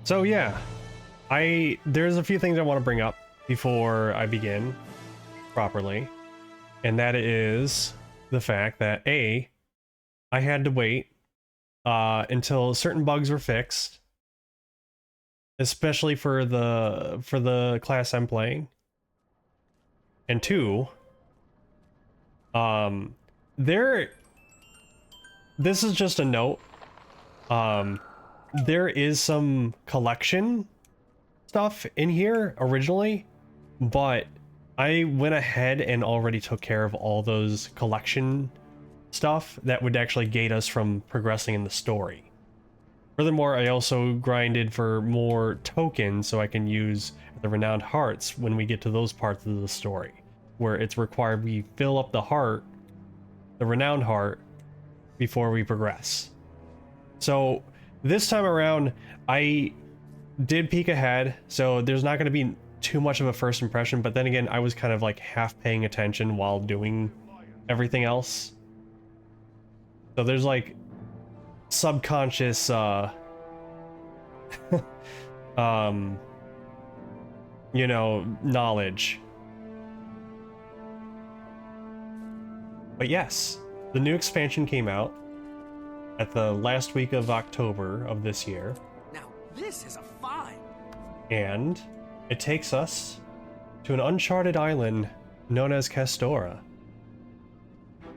So yeah, there's a few things I want to bring up before I begin properly, and that is the fact that I had to wait until certain bugs were fixed, especially for the class I'm playing, and two, um, there. This is just a note. Um, there is some collection stuff in here originally, but I went ahead and already took care of all those collection stuff that would actually gate us from progressing in the story. Furthermore, I also grinded for more tokens so I can use the renowned hearts when we get to those parts of the story, where it's required we fill up the renowned heart, before we progress. So this time around, I did peek ahead, so there's not going to be too much of a first impression, but then again, I was kind of like half paying attention while doing everything else. So there's like subconscious you know, knowledge. But yes, the new expansion came out at the last week of October of this year. Now this is a find. And it takes us to an uncharted island known as Castora.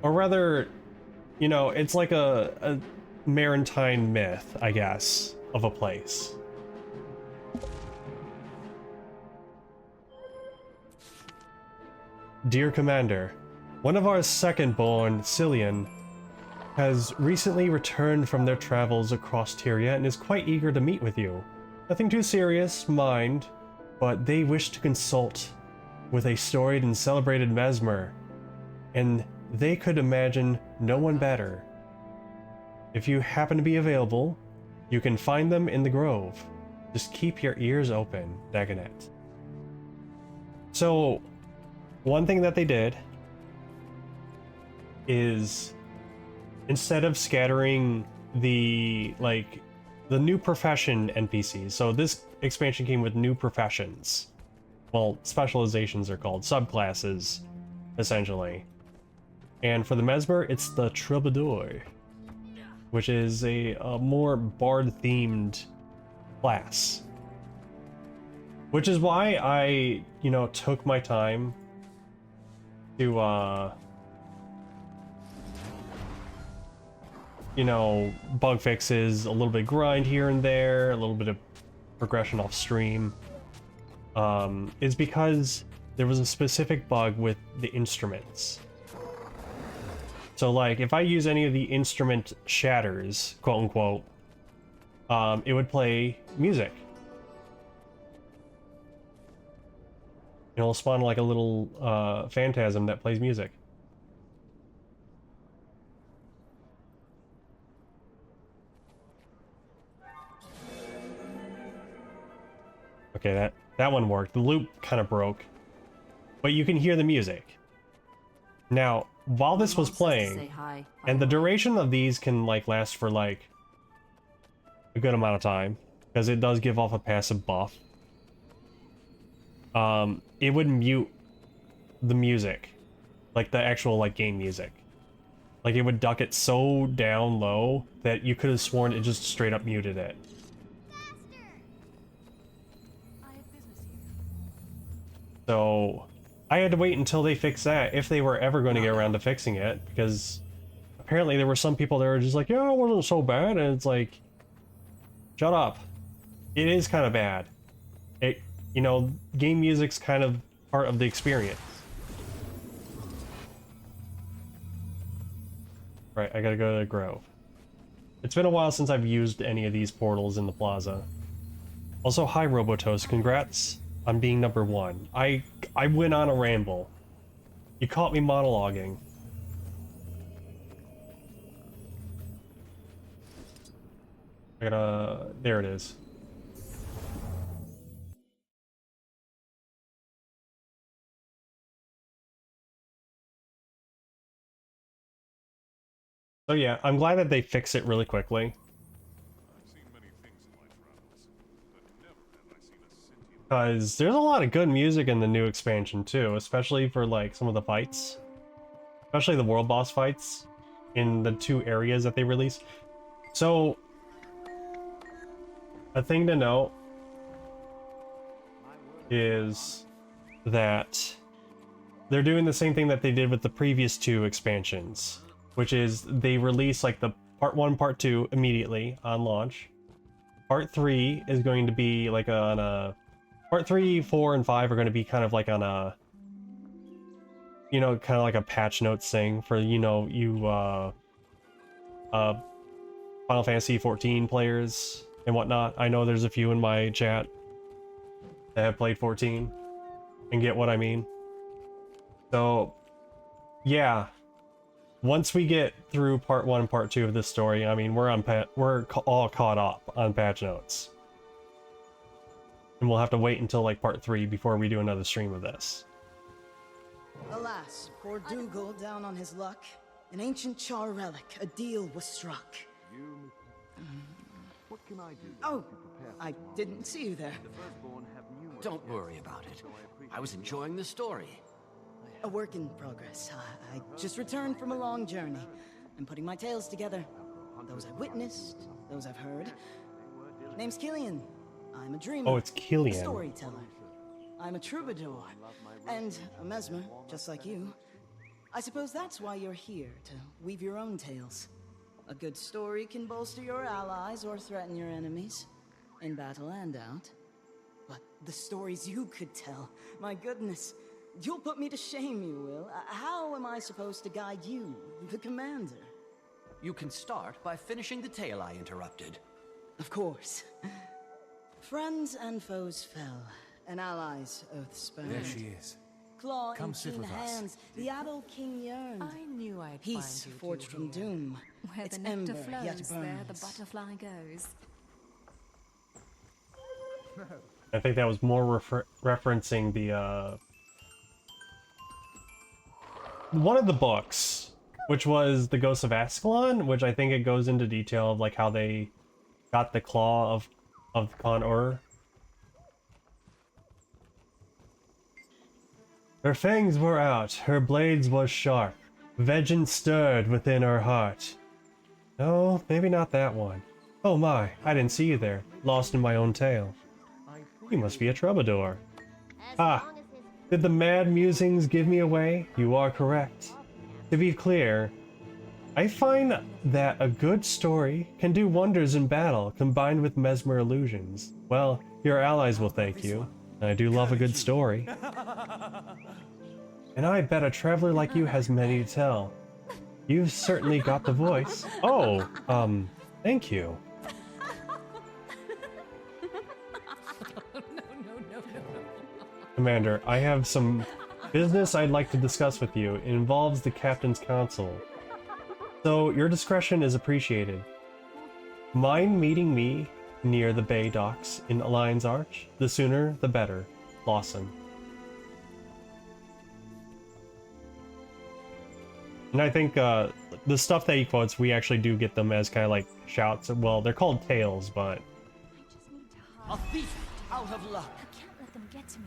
Or rather, you know, it's like a maritime myth, I guess, of a place. Dear Commander, one of our second-born, Cillian, has recently returned from their travels across Tyria and is quite eager to meet with you. Nothing too serious, mind, but they wish to consult with a storied and celebrated mesmer, and they could imagine no one better. If you happen to be available, you can find them in the grove. Just keep your ears open, Dagonet. So, one thing that they did is, instead of scattering the new profession NPCs, so this expansion came with new professions. Well, specializations are called, subclasses, essentially. And for the Mesmer, it's the Troubadour, which is a more bard-themed class. Which is why I, you know, took my time to, you know, bug fixes, a little bit of grind here and there, a little bit of progression off stream, is because there was a specific bug with the instruments. So like, if I use any of the instrument shatters, quote unquote, it would play music. It'll spawn like a little phantasm that plays music. Okay, that one worked. The loop kind of broke, but you can hear the music. Now, while this was playing, and the duration of these can like last for like a good amount of time, because it does give off a passive buff. It would mute the music, like the actual like game music. Like it would duck it so down low that you could have sworn it just straight up muted it. So I had to wait until they fixed that, if they were ever going to get around to fixing it, because apparently there were some people that were just like, yeah, it wasn't so bad, and it's like, shut up. It is kind of bad. It, you know, game music's kind of part of the experience. Right, I gotta go to the Grove. It's been a while since I've used any of these portals in the plaza. Also, hi Robotos, congrats on being #1. I went on a ramble. You caught me monologuing. I gotta... there it is. So yeah, I'm glad that they fixed it really quickly. I've seen many things in my travels, but Because there's a lot of good music in the new expansion too, especially for like some of the fights. Especially the world boss fights in the 2 areas that they released. So, a thing to note is that they're doing the same thing that they did with the previous 2 expansions, which is they release like the part 1, part 2 immediately on launch. Part 3 is going to be like on a... Part 3, 4, and 5 are going to be kind of like on a... You know, kind of like a patch notes thing for, you know, Final Fantasy 14 players and whatnot. I know there's a few in my chat that have played 14 and get what I mean. So, yeah. Once we get through part 1 and part 2 of this story, I mean, we're all caught up on patch notes. And we'll have to wait until like part 3 before we do another stream of this. Alas, poor Dougal down on his luck. An ancient char relic, a deal was struck. What can I do? Oh, I didn't see you there. Don't worry about it. I was enjoying the story. A work in progress. I just returned from a long journey. I'm putting my tales together. Those I've witnessed, those I've heard. Name's Killian. I'm a dreamer. Oh, it's Killian. A storyteller. I'm a troubadour. And a mesmer, just like you. I suppose that's why you're here, to weave your own tales. A good story can bolster your allies or threaten your enemies, in battle and out. But the stories you could tell, my goodness, you'll put me to shame, you will. How am I supposed to guide you, the commander? You can start by finishing the tale I interrupted. Of course. Friends and foes fell, and allies oath spurned. There she is. Claw Come in sit keen with us. hands, the adult king yearned. I knew I'd Peace find you, forged from Julia. doom. Where Its the nectar ember yet flows, there the burns. butterfly goes. I think that was more referencing the, one of the books, which was The Ghost of Ascalon, which I think it goes into detail of like how they got the claw of Con-Ur. Her fangs were out, her blades was sharp. Vengeance stirred within her heart. No, maybe not that one. Oh my, I didn't see you there, lost in my own tale. You must be a troubadour. Ah, did the mad musings give me away? You are correct. To be clear, I find that a good story can do wonders in battle combined with mesmer illusions. Well, your allies will thank you. I do love a good story. And I bet a traveler like you has many to tell. You've certainly got the voice. Oh, thank you. Commander, I have some business I'd like to discuss with you. It involves the Captain's Council. So, your discretion is appreciated. Mind meeting me near the bay docks in Lion's Arch? The sooner, the better. Lawson. And I think the stuff that he quotes, we actually do get them as kind of like shouts. Well, they're called tales, but... A thief out of luck, I can't let them get to me.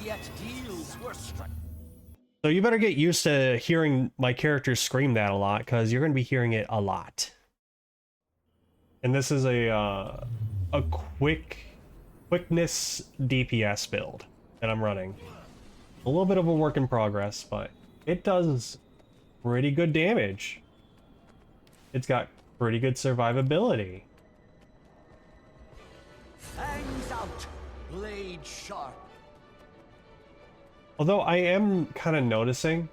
yet deals were struck. So you better get used to hearing my characters scream that a lot, because you're going to be hearing it a lot. And this is a quickness DPS build that I'm running. A little bit of a work in progress, but it does pretty good damage. It's got pretty good survivability. Fangs out, blade sharp. Although I am kind of noticing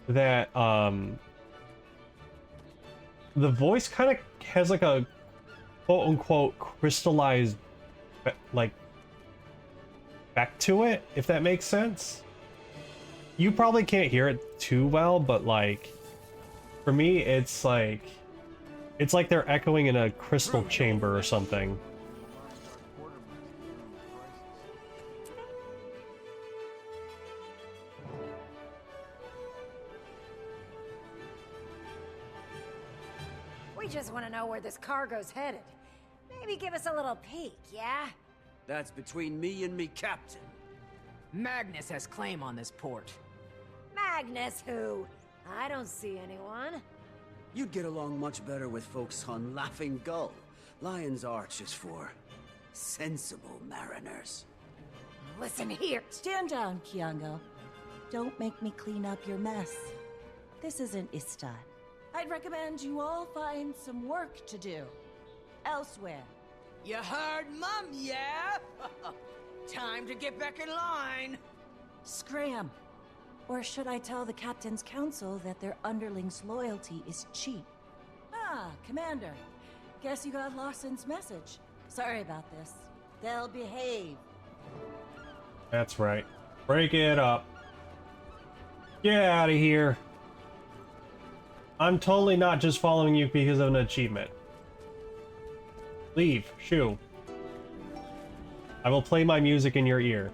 that the voice kind of has like a quote-unquote crystallized like back to it, if that makes sense. You probably can't hear it too well, but like for me it's like they're echoing in a crystal chamber or something. We just want to know where this cargo's headed. Maybe give us a little peek, yeah? That's between me and me captain. Magnus has claim on this port. Magnus who? I don't see anyone. You'd get along much better with folks on Laughing Gull. Lion's Arch is for sensible mariners. Listen here. Stand down, Kiango. Don't make me clean up your mess. This isn't Istan. I'd recommend you all find some work to do. Elsewhere. You heard, Mum, yeah? Time to get back in line. Scram. Or should I tell the Captain's Council that their underlings' loyalty is cheap? Ah, Commander. Guess you got Lawson's message. Sorry about this. They'll behave. That's right. Break it up. Get out of here. I'm totally not just following you because of an achievement. Leave, shoo. I will play my music in your ear.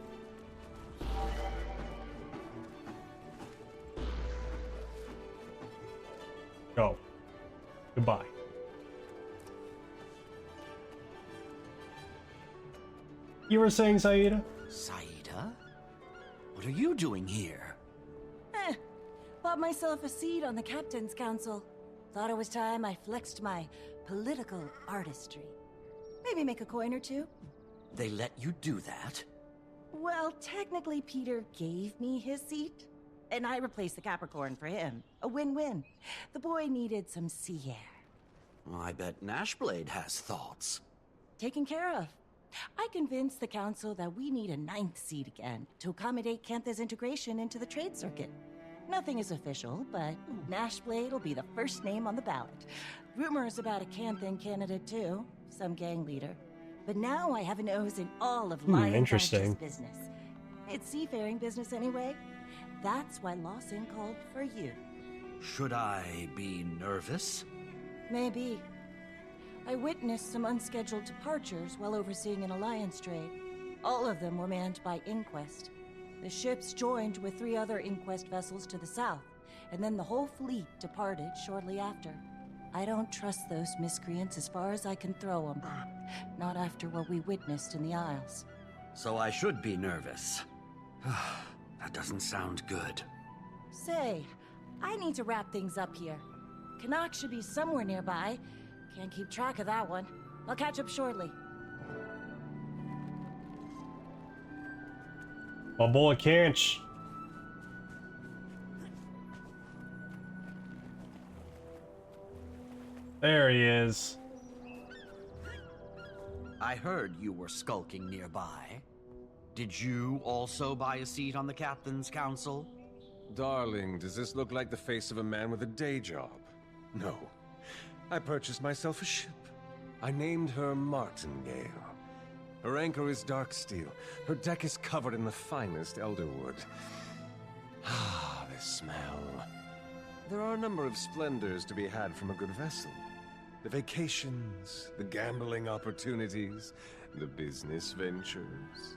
Go. Goodbye. You were saying, Saida? Saida? What are you doing here? Bought myself a seat on the Captain's Council. Thought it was time I flexed my political artistry. Maybe make a coin or two. They let you do that? Well, technically Peter gave me his seat, and I replaced the Capricorn for him. A win-win. The boy needed some sea air. Well, I bet Nashblade has thoughts. Taken care of. I convinced the council that we need a 9th seat again to accommodate Cantha's integration into the trade circuit. Nothing is official, but Nashblade will be the first name on the ballot. Rumors about a Canthan candidate too, some gang leader. But now I have a nose in all of Lion's interesting. Arch's business. It's seafaring business anyway. That's why Lawson called for you. Should I be nervous? Maybe. I witnessed some unscheduled departures while overseeing an alliance trade. All of them were manned by Inquest. The ships joined with 3 other Inquest vessels to the south, and then the whole fleet departed shortly after. I don't trust those miscreants as far as I can throw them. Not after what we witnessed in the Isles. So I should be nervous. That doesn't sound good. Say, I need to wrap things up here. Canuck should be somewhere nearby. Can't keep track of that one. I'll catch up shortly. My boy Canch. There he is. I heard you were skulking nearby. Did you also buy a seat on the Captain's Council? Darling, does this look like the face of a man with a day job? No. I purchased myself a ship. I named her Martingale. Her anchor is dark steel. Her deck is covered in the finest elderwood. Ah, the smell. There are a number of splendors to be had from a good vessel. The vacations, the gambling opportunities, the business ventures.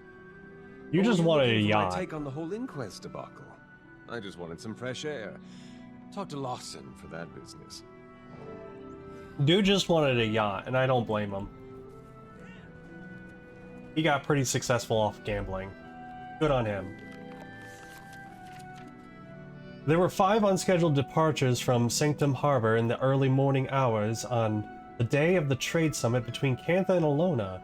You just wanted a looking for my yacht. take on the whole Inquest debacle. I just wanted some fresh air. Talk to Lawson for that business. Dude just wanted a yacht, and I don't blame him. He got pretty successful off gambling. Good on him. There were 5 unscheduled departures from Sanctum Harbor in the early morning hours on the day of the trade summit between Cantha and Alona.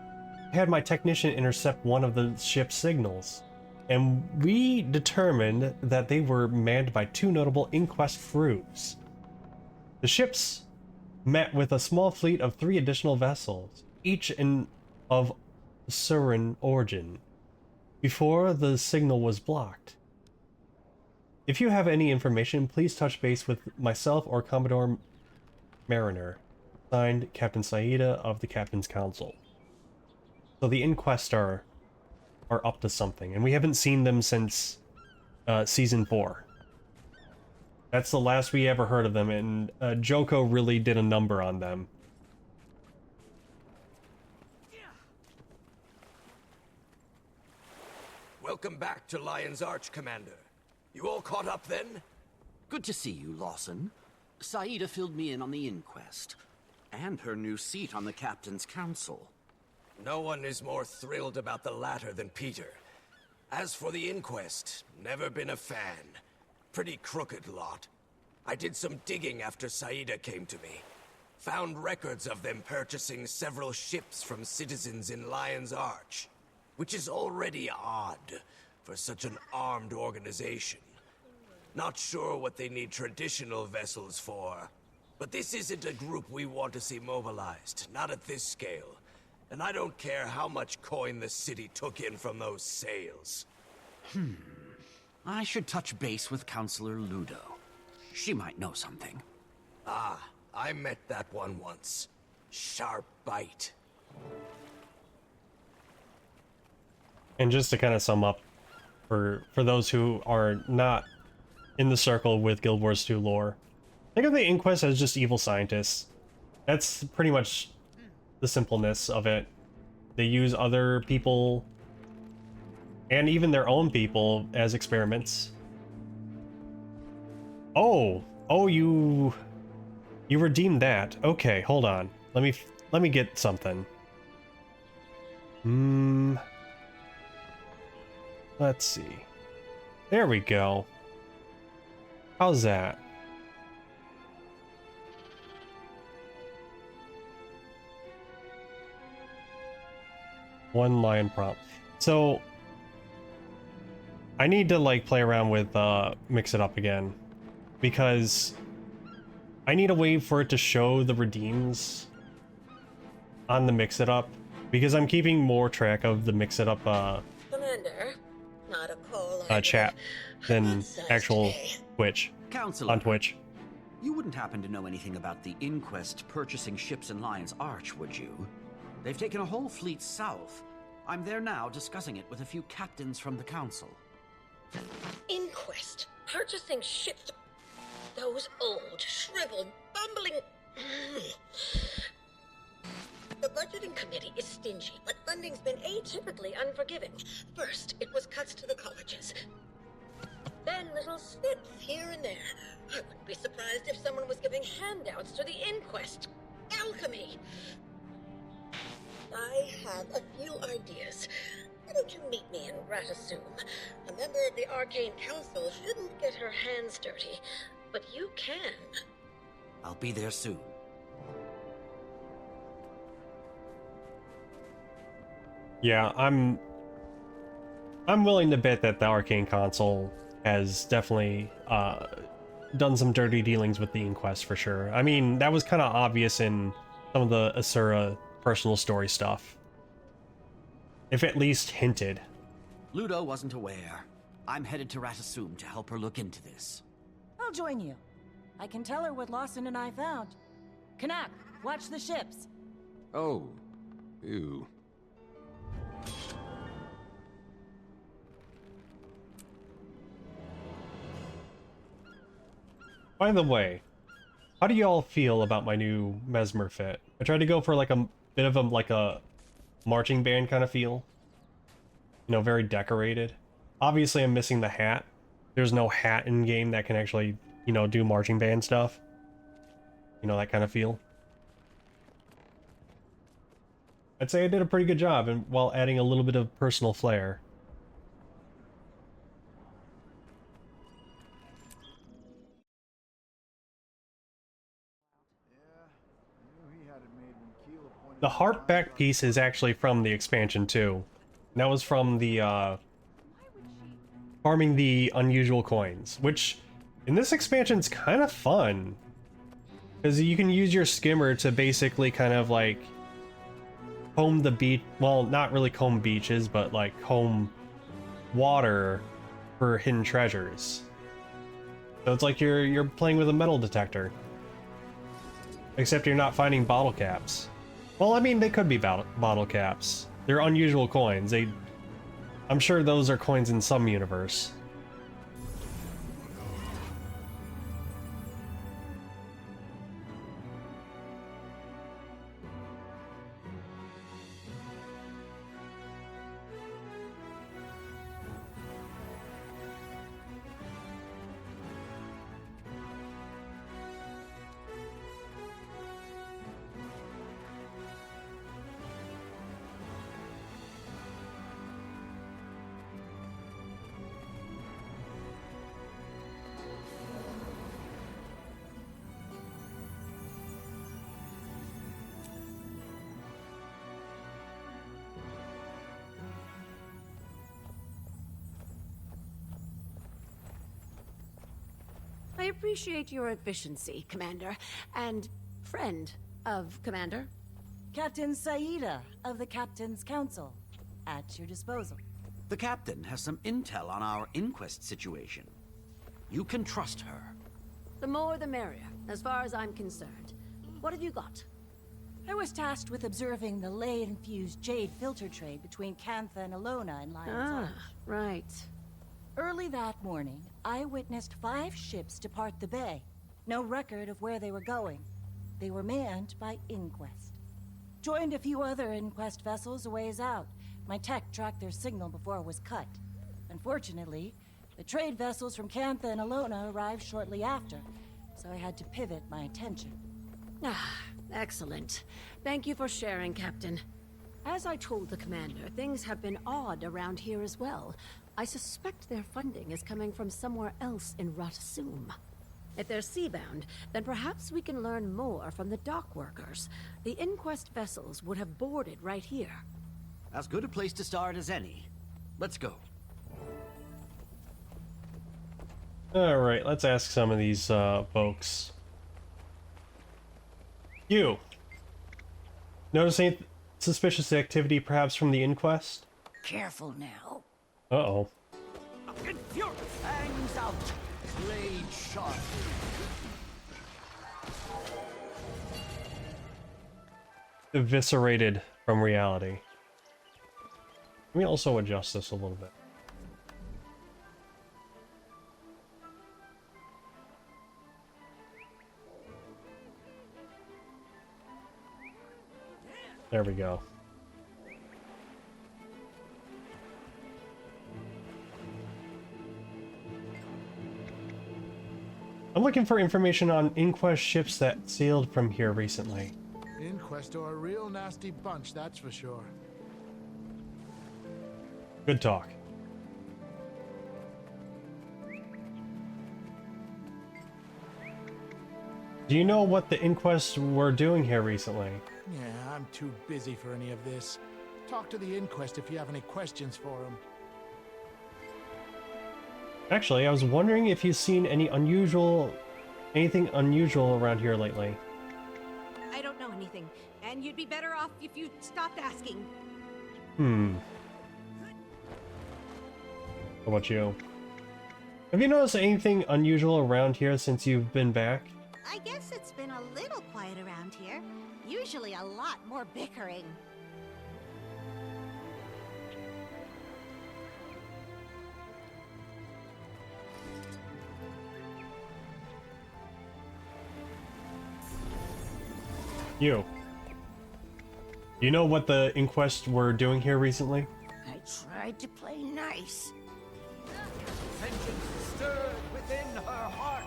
I had my technician intercept one of the ship's signals, and we determined that they were manned by 2 notable Inquest crews. The ships met with a small fleet of 3 additional vessels, each of Surin origin, before the signal was blocked. If you have any information, please touch base with myself or Commodore Mariner. Signed, Captain Saida of the Captain's Council. So the Inquest are up to something, and we haven't seen them since Season 4. That's the last we ever heard of them, and Joko really did a number on them. Welcome back to Lion's Arch, Commander. You all caught up then? Good to see you, Lawson. Saida filled me in on the Inquest, and her new seat on the Captain's Council. No one is more thrilled about the latter than Peter. As for the inquest, never been a fan. Pretty crooked lot. I did some digging after Saida came to me. Found records of them purchasing several ships from citizens in Lion's Arch, which is already odd for such an armed organization. Not sure what they need traditional vessels for, but this isn't a group we want to see mobilized, not at this scale. And I don't care how much coin the city took in from those sales. I should touch base with Counselor Ludo. She might know something. Ah, I met that one once. Sharp bite. And just to kind of sum up, for those who are not in the circle with Guild Wars 2 lore, think of the Inquest as just evil scientists. That's pretty much the simpleness of it. They use other people and even their own people as experiments. Oh, you redeemed that. Okay, hold on. Let me get something. Let's see. There we go. How's that? One lion prompt. So I need to like play around with mix it up again, because I need a way for it to show the redeems on the mix it up, because I'm keeping more track of the mix it up Commander, not a call chat than actual Twitch Counselor, on Twitch. you wouldn't happen to know anything about the Inquest purchasing ships in Lion's Arch, would you? They've taken a whole fleet south. I'm there now discussing it with a few captains from the Council. Inquest, purchasing ships. Those old, shriveled, bumbling... The budgeting committee is stingy, but funding's been atypically unforgiving. First, it was cuts to the colleges. Then little snips here and there. I wouldn't be surprised if someone was giving handouts to the Inquest. Alchemy! I have a few ideas. Why don't you meet me in Ratasum? A member of the Arcane Council shouldn't get her hands dirty, but you can. I'll be there soon. Yeah, I'm willing to bet that the Arcane Console has definitely done some dirty dealings with the Inquest for sure. I mean, that was kind of obvious in some of the Asura personal story stuff. If at least hinted. Ludo wasn't aware. I'm headed to Ratasum to help her look into this. I'll join you. I can tell her what Lawson and I found. Kanak, watch the ships. Oh. Ew. By the way, how do y'all feel about my new Mesmer fit? I tried to go for like a bit of a marching band kind of feel. You know, very decorated. Obviously I'm missing the hat. There's no hat in game that can actually, you know, do marching band stuff. You know, that kind of feel. I'd say I did a pretty good job while adding a little bit of personal flair. The harp back piece is actually from the expansion too. And that was from the farming the unusual coins, which in this expansion is kind of fun. Because you can use your skimmer to basically kind of like comb the beach, well, not really comb beaches, but like comb water for hidden treasures. So it's like you're playing with a metal detector. Except you're not finding bottle caps. Well, I mean, they could be bottle caps. They're unusual coins. I'm sure those are coins in some universe. appreciate your efficiency, Commander, and friend of Commander. Captain Saida of the Captain's Council. At your disposal. The captain has some intel on our inquest situation. You can trust her. The more the merrier, as far as I'm concerned. What have you got? I was tasked with observing the ley-infused jade filter trade between Cantha and Alona in Lion's Arch. Right. Early that morning, I witnessed 5 ships depart the bay. No record of where they were going. They were manned by Inquest. Joined a few other Inquest vessels a ways out. My tech tracked their signal before it was cut. Unfortunately, the trade vessels from Cantha and Alona arrived shortly after, so I had to pivot my attention. Ah, excellent. Thank you for sharing, Captain. As I told the Commander, things have been odd around here as well. I suspect their funding is coming from somewhere else in Ratasum. If they're seabound, then perhaps we can learn more from the dock workers. The Inquest vessels would have boarded right here. As good a place to start as any. Let's go. Alright, let's ask some of these folks. You! Notice any suspicious activity perhaps from the inquest? Careful now. Uh-oh. In fury, fangs out, blade sharp. Eviscerated from reality. Let me also adjust this a little bit. There we go. I'm looking for information on Inquest ships that sailed from here recently. Inquest are a real nasty bunch, that's for sure. Good talk. Do you know what the Inquest were doing here recently? Yeah, I'm too busy for any of this. Talk to the Inquest if you have any questions for them. Actually, I was wondering if you've seen anything unusual around here lately. I don't know anything, and you'd be better off if you stopped asking. How about you? Have you noticed anything unusual around here since you've been back? I guess it's been a little quiet around here. Usually a lot more bickering. You know what the Inquest were doing here recently? I tried to play nice. Vengeance stirred within her heart.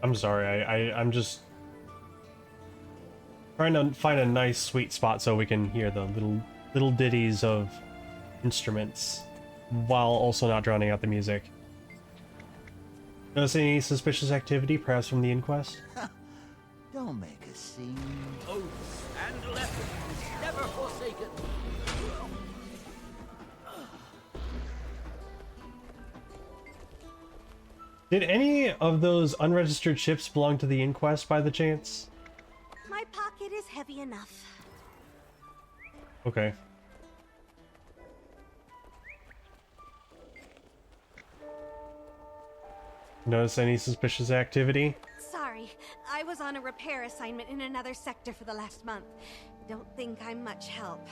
I'm sorry, I'm just trying to find a nice sweet spot so we can hear the little ditties of instruments while also not drowning out the music. Notice any suspicious activity, perhaps from the Inquest? Don't make a scene. Oaths and lessons never forsaken. Did any of those unregistered ships belong to the Inquest by the chance? My pocket is heavy enough. Okay. Notice any suspicious activity? Sorry, I was on a repair assignment in another sector for the last month. Don't think I'm much help.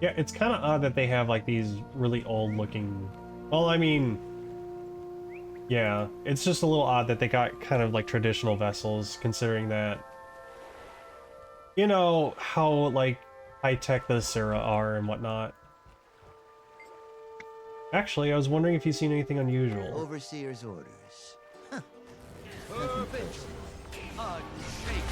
Yeah, it's kind of odd that they have like these really old looking... Well, I mean... Yeah, it's just a little odd that they got kind of like traditional vessels, considering that... You know, how like high-tech the Sura are and whatnot. Actually, I was wondering if you've seen anything unusual. Overseer's orders. Huh. Perfect. Unshaken.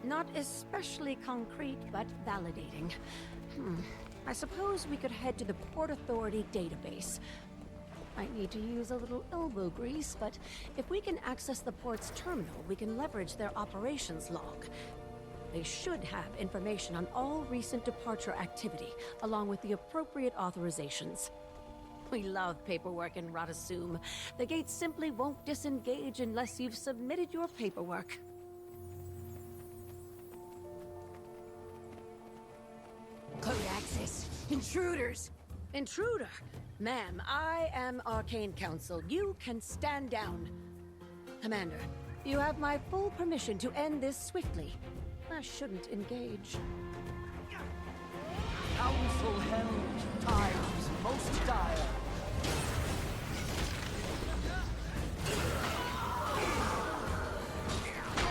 Not especially concrete, but validating. I suppose we could head to the Port Authority database. I need to use a little elbow grease, but if we can access the port's terminal, we can leverage their operations log. They should have information on all recent departure activity, along with the appropriate authorizations. We love paperwork in Radasum. The gates simply won't disengage unless you've submitted your paperwork. Code access. Intruders. Intruder? Ma'am, I am Arcane Council. You can stand down. Commander, you have my full permission to end this swiftly. I shouldn't engage. Council held times most dire.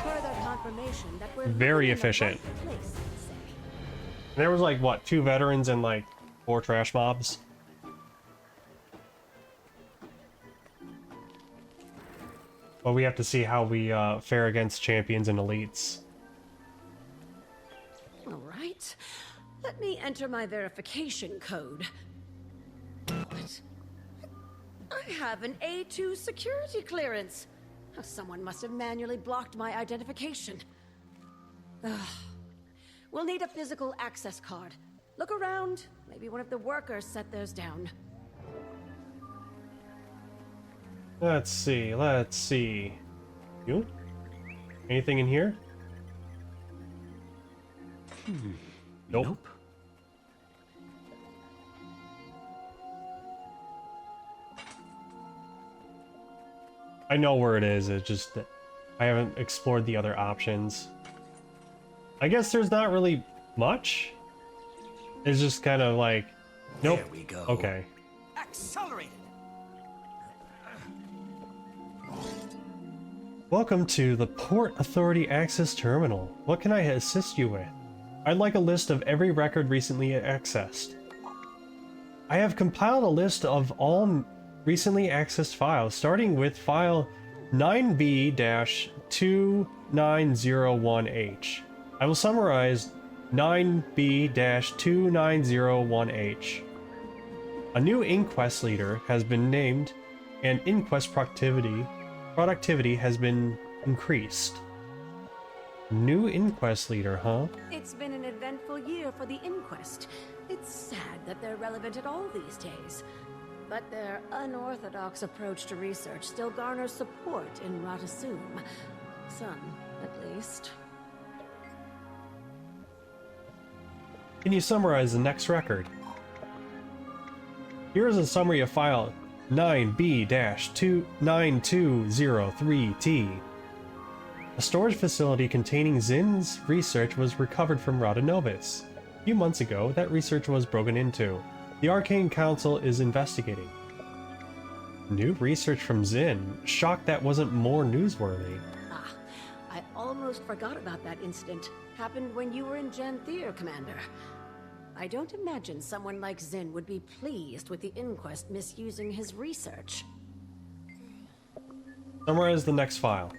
Further confirmation that we're Very living in the efficient. right place, I'd say. There was like, what, 2 veterans and like 4 trash mobs? Well, we have to see how we fare against champions and elites. All right. Let me enter my verification code. What? I have an A2 security clearance. Oh, someone must have manually blocked my identification. Ugh. We'll need a physical access card. Look around. Maybe one of the workers set theirs down. Let's see, let's see. You? Anything in here? Nope. I know where it is, it's just that I haven't explored the other options. I guess there's not really much. It's just kind of like, nope. There we go. Okay. Accelerated. Welcome to the Port Authority Access Terminal. What can I assist you with? I'd like a list of every record recently accessed. I have compiled a list of all recently accessed files, starting with file 9B-2901H. I will summarize 9B-2901H. A new inquest leader has been named, and inquest productivity has been increased. New inquest leader, huh? It's been an eventful year for the inquest. It's sad that they're relevant at all these days. But their unorthodox approach to research still garners support in Radasum. Some, at least. Can you summarize the next record? Here is a summary of file 9B-9203T. A storage facility containing Zin's research was recovered from Radanovis. A few months ago, that research was broken into. The Arcane Council is investigating. New research from Zin. Shocked that wasn't more newsworthy. Ah, I almost forgot about that incident. Happened when you were in Janthier, Commander. I don't imagine someone like Zin would be pleased with the inquest misusing his research. Summarize the next file.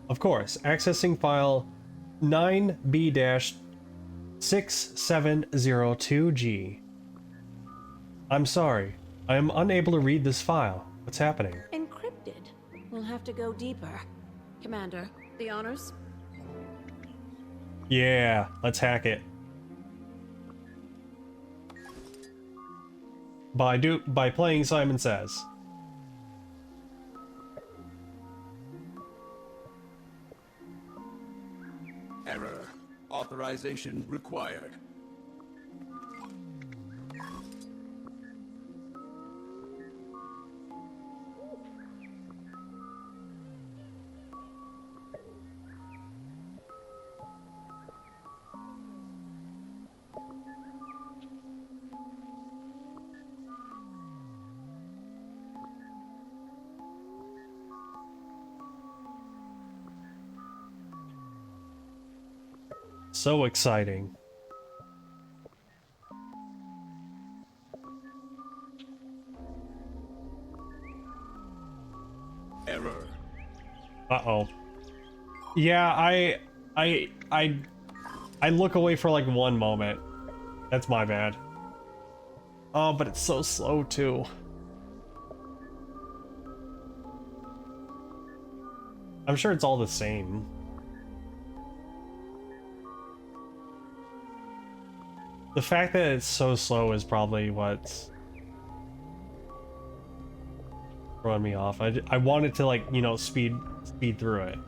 Of course, accessing file 9B-6702G. I'm sorry, I am unable to read this file. What's happening? Encrypted. We'll have to go deeper. Commander, the honors? Yeah, let's hack it. By playing Simon Says. Error. Authorization required. So exciting. Error. Uh-oh. Yeah, I look away for like one moment. That's my bad. Oh, but it's so slow too. I'm sure it's all the same. The fact that it's so slow is probably what's throwing me off. I wanted to, like, you know, speed through it.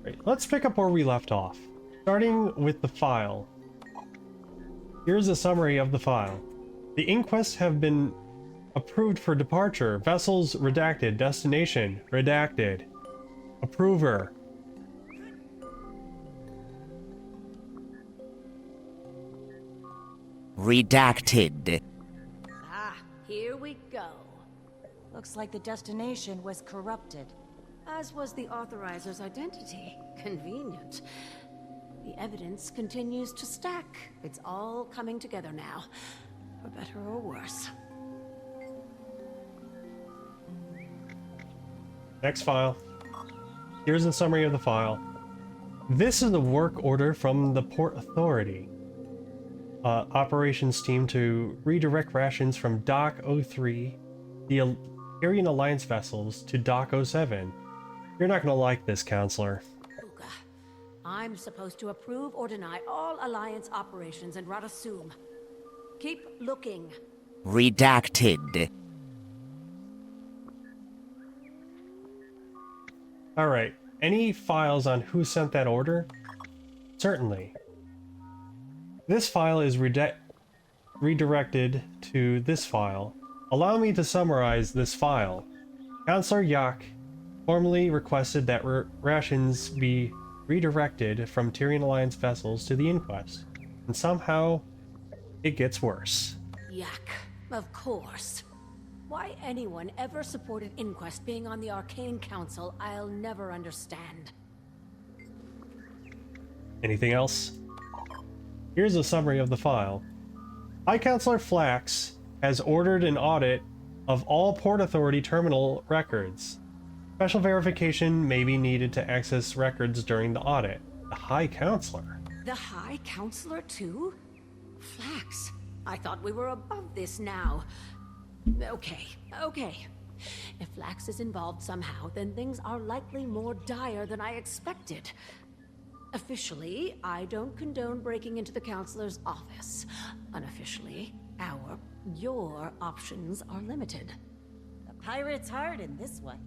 Right, let's pick up where we left off. Starting with the file. Here's a summary of the file. The inquests have been approved for departure. Vessels redacted. Destination redacted. Approver. Redacted. Ah, here we go. Looks like the destination was corrupted. As was the authoriser's identity. Convenient. The evidence continues to stack. It's all coming together now. For better or worse. Next file. Here's a summary of the file. This is the work order from the Port Authority. Operations team to redirect rations from Dock 03, the Tyrian Alliance vessels, to Dock 07. You're not gonna like this, Counselor. Uga, I'm supposed to approve or deny all Alliance operations in Radasum. Keep looking. Redacted. Alright, any files on who sent that order? Certainly. This file is redirected to this file. Allow me to summarize this file. Counselor Yak formally requested that rations be redirected from Tyrian Alliance vessels to the inquest. And somehow, it gets worse. Yak, of course. Why anyone ever supported Inquest being on the Arcane Council, I'll never understand. Anything else? Here's a summary of the file. High Counselor Flax has ordered an audit of all Port Authority terminal records. Special verification may be needed to access records during the audit. The High Counselor? The High Counselor too? Flax, I thought we were above this now. Okay. If Flax is involved somehow, then things are likely more dire than I expected. Officially, I don't condone breaking into the Counselor's office. Unofficially, your options are limited. The pirate's hard in this one.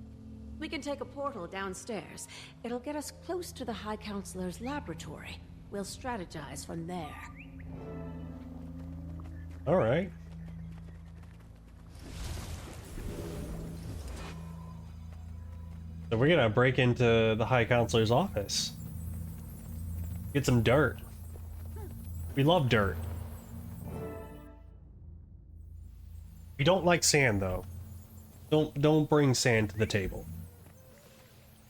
We can take a portal downstairs. It'll get us close to the High Counselor's laboratory. We'll strategize from there. Alright. So we're gonna break into the High Counselor's office. Get some dirt. We love dirt. We don't like sand, though. Don't bring sand to the table.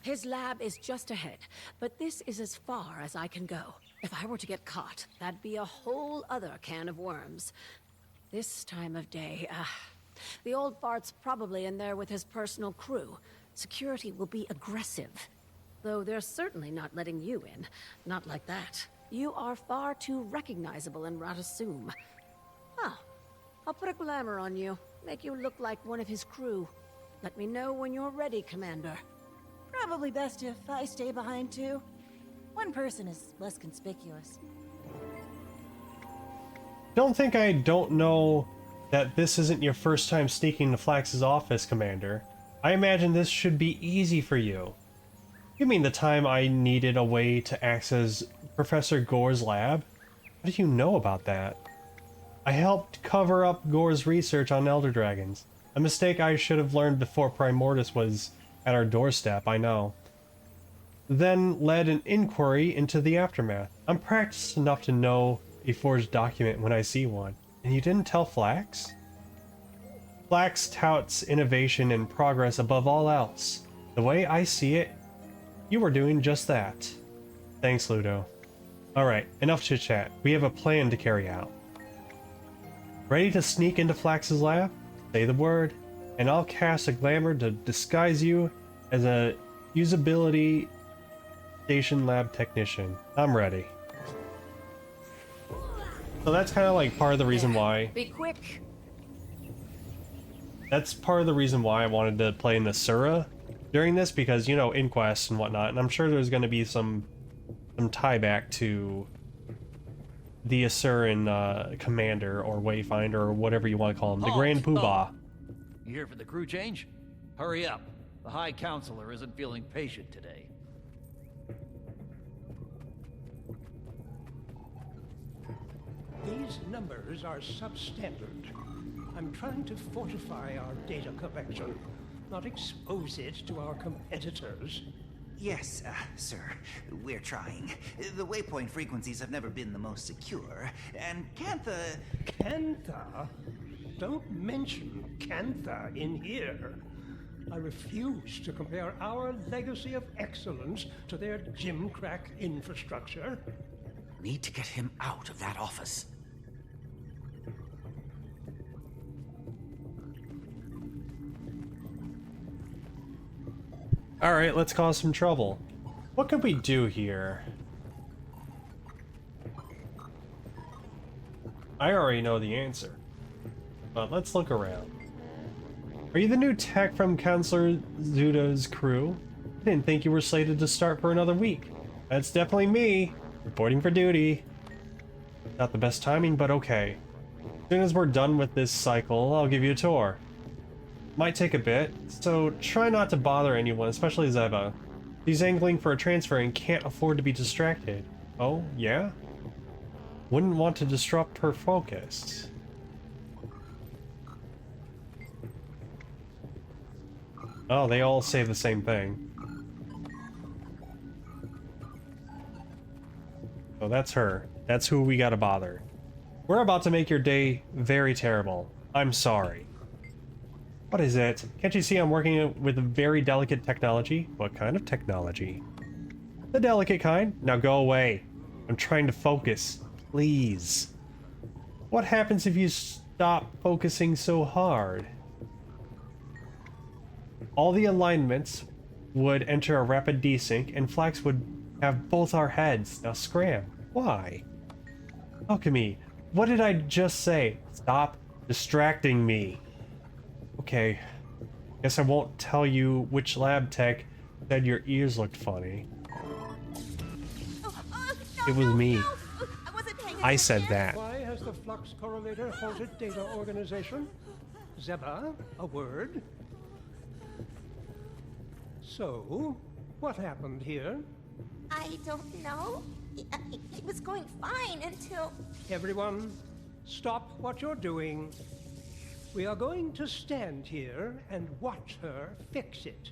His lab is just ahead, but this is as far as I can go. If I were to get caught, that'd be a whole other can of worms. This time of day, the old fart's probably in there with his personal crew. Security will be aggressive. Though they're certainly not letting you in. Not like that. You are far too recognizable in Radasum. Ah, I'll put a glamour on you. Make you look like one of his crew. Let me know when you're ready, Commander. Probably best if I stay behind too. One person is less conspicuous. Don't think I don't know that this isn't your first time sneaking into Flax's office, Commander. I imagine this should be easy for you. You mean the time I needed a way to access Professor Gore's lab? What do you know about that? I helped cover up Gore's research on Elder Dragons. A mistake I should have learned before Primordius was at our doorstep, I know. Then led an inquiry into the aftermath. I'm practiced enough to know a forged document when I see one. And you didn't tell Flax? Flax touts innovation and progress above all else. The way I see it, you were doing just that. Thanks, Ludo. Alright, enough chit-chat. We have a plan to carry out. Ready to sneak into Flax's lab? Say the word, and I'll cast a glamour to disguise you as a usability station lab technician. I'm ready. So that's kind of like part of the reason why. Be quick. That's part of the reason why I wanted to play in the Sura during this, because, you know, Inquest and whatnot, and I'm sure there's going to be some tie back to the Asuran commander or wayfinder or whatever you want to call him, the Grand Poobah. You here for the crew change? Hurry up. The High Counselor isn't feeling patient today. These numbers are substandard. I'm trying to fortify our data collection, not expose it to our competitors. Yes, sir. We're trying. The waypoint frequencies have never been the most secure, and Cantha... Cantha? Don't mention Cantha in here. I refuse to compare our legacy of excellence to their gimcrack infrastructure. Need to get him out of that office. Alright, let's cause some trouble. What could we do here? I already know the answer, but let's look around. Are you the new tech from Counselor Zuda's crew? I didn't think you were slated to start for another week. That's definitely me, reporting for duty. Not the best timing, but okay. As soon as we're done with this cycle, I'll give you a tour. Might take a bit, so try not to bother anyone, especially Zeba. He's angling for a transfer and can't afford to be distracted. Oh, yeah? Wouldn't want to disrupt her focus. Oh, they all say the same thing. Oh, that's her. That's who we gotta bother. We're about to make your day very terrible. I'm sorry. What is it? Can't you see I'm working with very delicate technology? What kind of technology? The delicate kind? Now go away. I'm trying to focus. Please. What happens if you stop focusing so hard? All the alignments would enter a rapid desync, and Flax would have both our heads. Now scram. Why? Alchemy, what did I just say? Stop distracting me. Okay, guess I won't tell you which lab tech said your ears looked funny. It was me. I said that. Why has the Flux Correlator halted data organization? Zeba, a word? So, what happened here? I don't know. It was going fine until... Everyone, stop what you're doing. We are going to stand here and watch her fix it.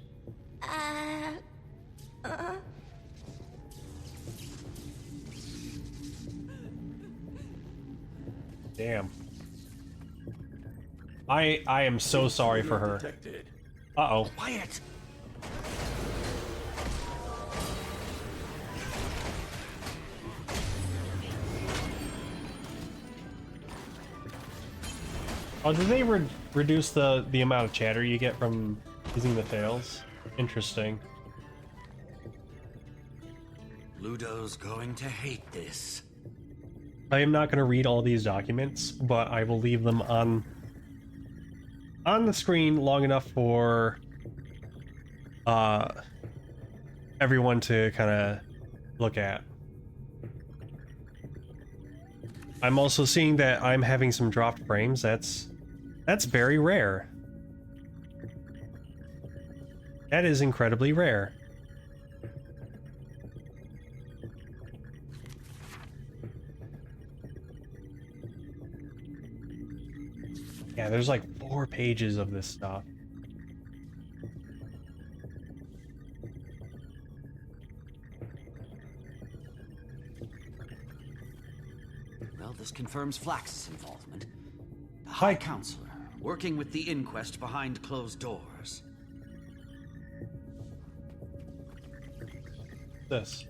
Damn. I am so sorry for her. Uh-oh. Quiet! Oh, did they reduce the amount of chatter you get from using the tails? Interesting. Ludo's going to hate this. I am not going to read all these documents, but I will leave them on the screen long enough for everyone to kind of look at. I'm also seeing that I'm having some dropped frames. That's very rare. That is incredibly rare. Yeah, there's like 4 pages of this stuff. Well, this confirms Flax's involvement. The High Counselor, working with the Inquest behind closed doors. This.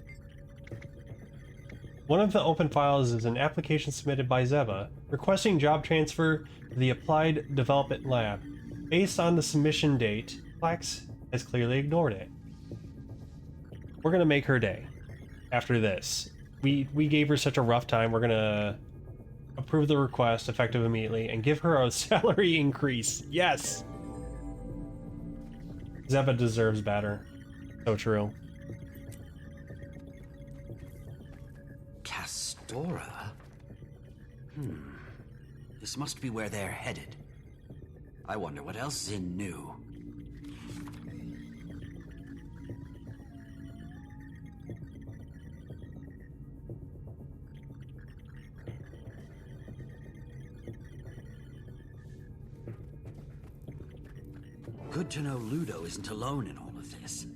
One of the open files is an application submitted by Zeva, requesting job transfer to the Applied Development Lab. Based on the submission date, Flax has clearly ignored it. We're gonna make her day. After this. We gave her such a rough time, we're gonna approve the request effective immediately and give her a salary increase. Yes! Zeva deserves better. So true. Castora? This must be where they're headed. I wonder what else Zin knew. Good to know Ludo isn't alone in all of this.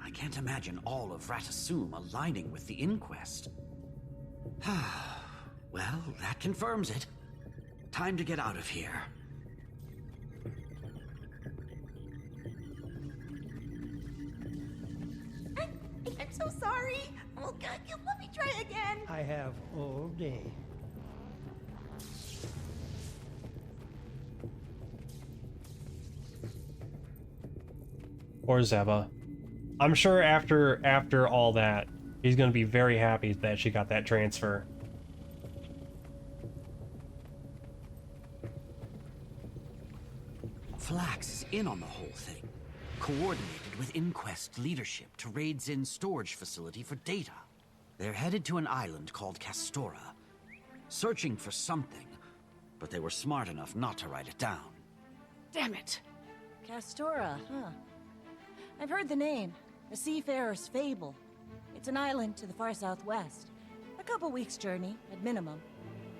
I can't imagine all of Ratasum aligning with the inquest. Well, that confirms it. Time to get out of here. I'm so sorry. Oh, God, let me try again. I have all day. Or Zeva. I'm sure after all that, he's gonna be very happy that she got that transfer. Flax is in on the whole thing. Coordinated with Inquest leadership to raid Zin's storage facility for data. They're headed to an island called Castora. Searching for something, but they were smart enough not to write it down. Damn it! Castora, huh? I've heard the name. A seafarer's fable. It's an island to the far southwest. A couple weeks' journey, at minimum.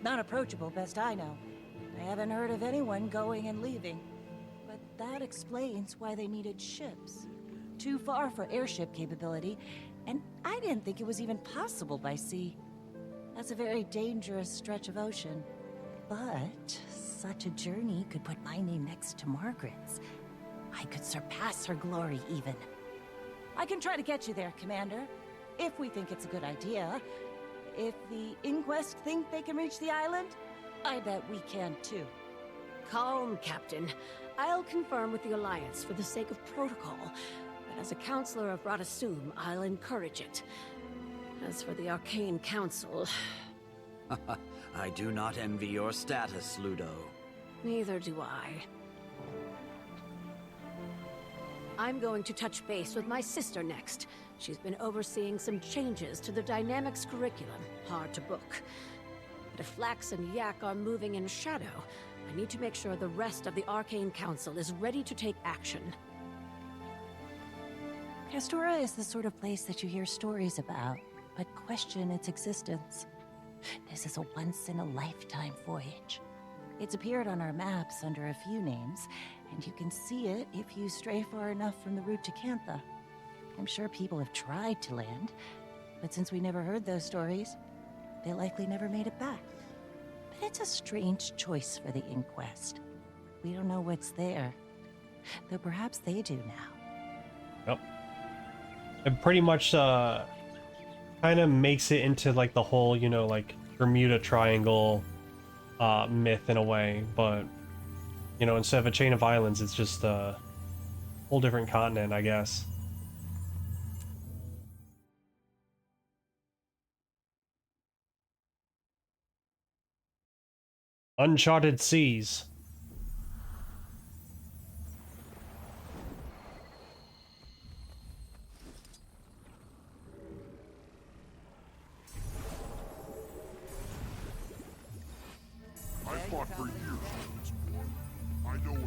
Not approachable, best I know. I haven't heard of anyone going and leaving. But that explains why they needed ships. Too far for airship capability, and I didn't think it was even possible by sea. That's a very dangerous stretch of ocean. But such a journey could put my name next to Margaret's. I could surpass her glory, even. I can try to get you there, Commander, if we think it's a good idea. If the Inquest think they can reach the island, I bet we can too. Calm, Captain. I'll confirm with the Alliance for the sake of protocol, but as a counselor of Ratasum, I'll encourage it. As for the Arcane Council... I do not envy your status, Ludo. Neither do I. I'm going to touch base with my sister next. She's been overseeing some changes to the Dynamics curriculum. Hard to book. But if Flax and Yak are moving in shadow, I need to make sure the rest of the Arcane Council is ready to take action. Castora is the sort of place that you hear stories about, but question its existence. This is a once-in-a-lifetime voyage. It's appeared on our maps under a few names, and you can see it if you stray far enough from the route to Cantha. I'm sure people have tried to land, but since we never heard those stories, they likely never made it back. But it's a strange choice for the Inquest. We don't know what's there, though perhaps they do now. Yep. It pretty much kind of makes it into like the whole, you know, like Bermuda Triangle myth in a way, but you know, instead of a chain of islands, it's just a whole different continent, I guess. Uncharted Seas. I fought for years. I know it.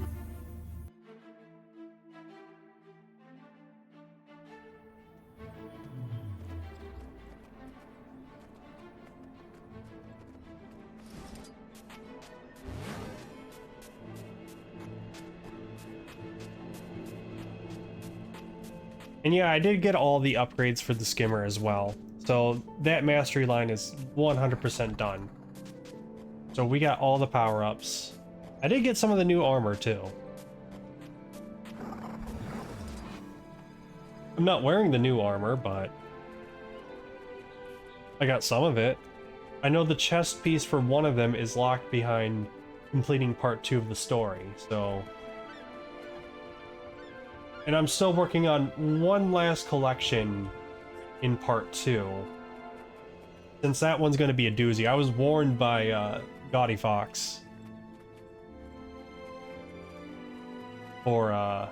And yeah, I did get all the upgrades for the skimmer as well. So that mastery line is 100% done. So we got all the power-ups. I did get some of the new armor too. I'm not wearing the new armor, but I got some of it. I know the chest piece for one of them is locked behind completing part 2 of the story, so... And I'm still working on one last collection in part 2. Since that one's going to be a doozy. I was warned by Gaudy Fox. Or,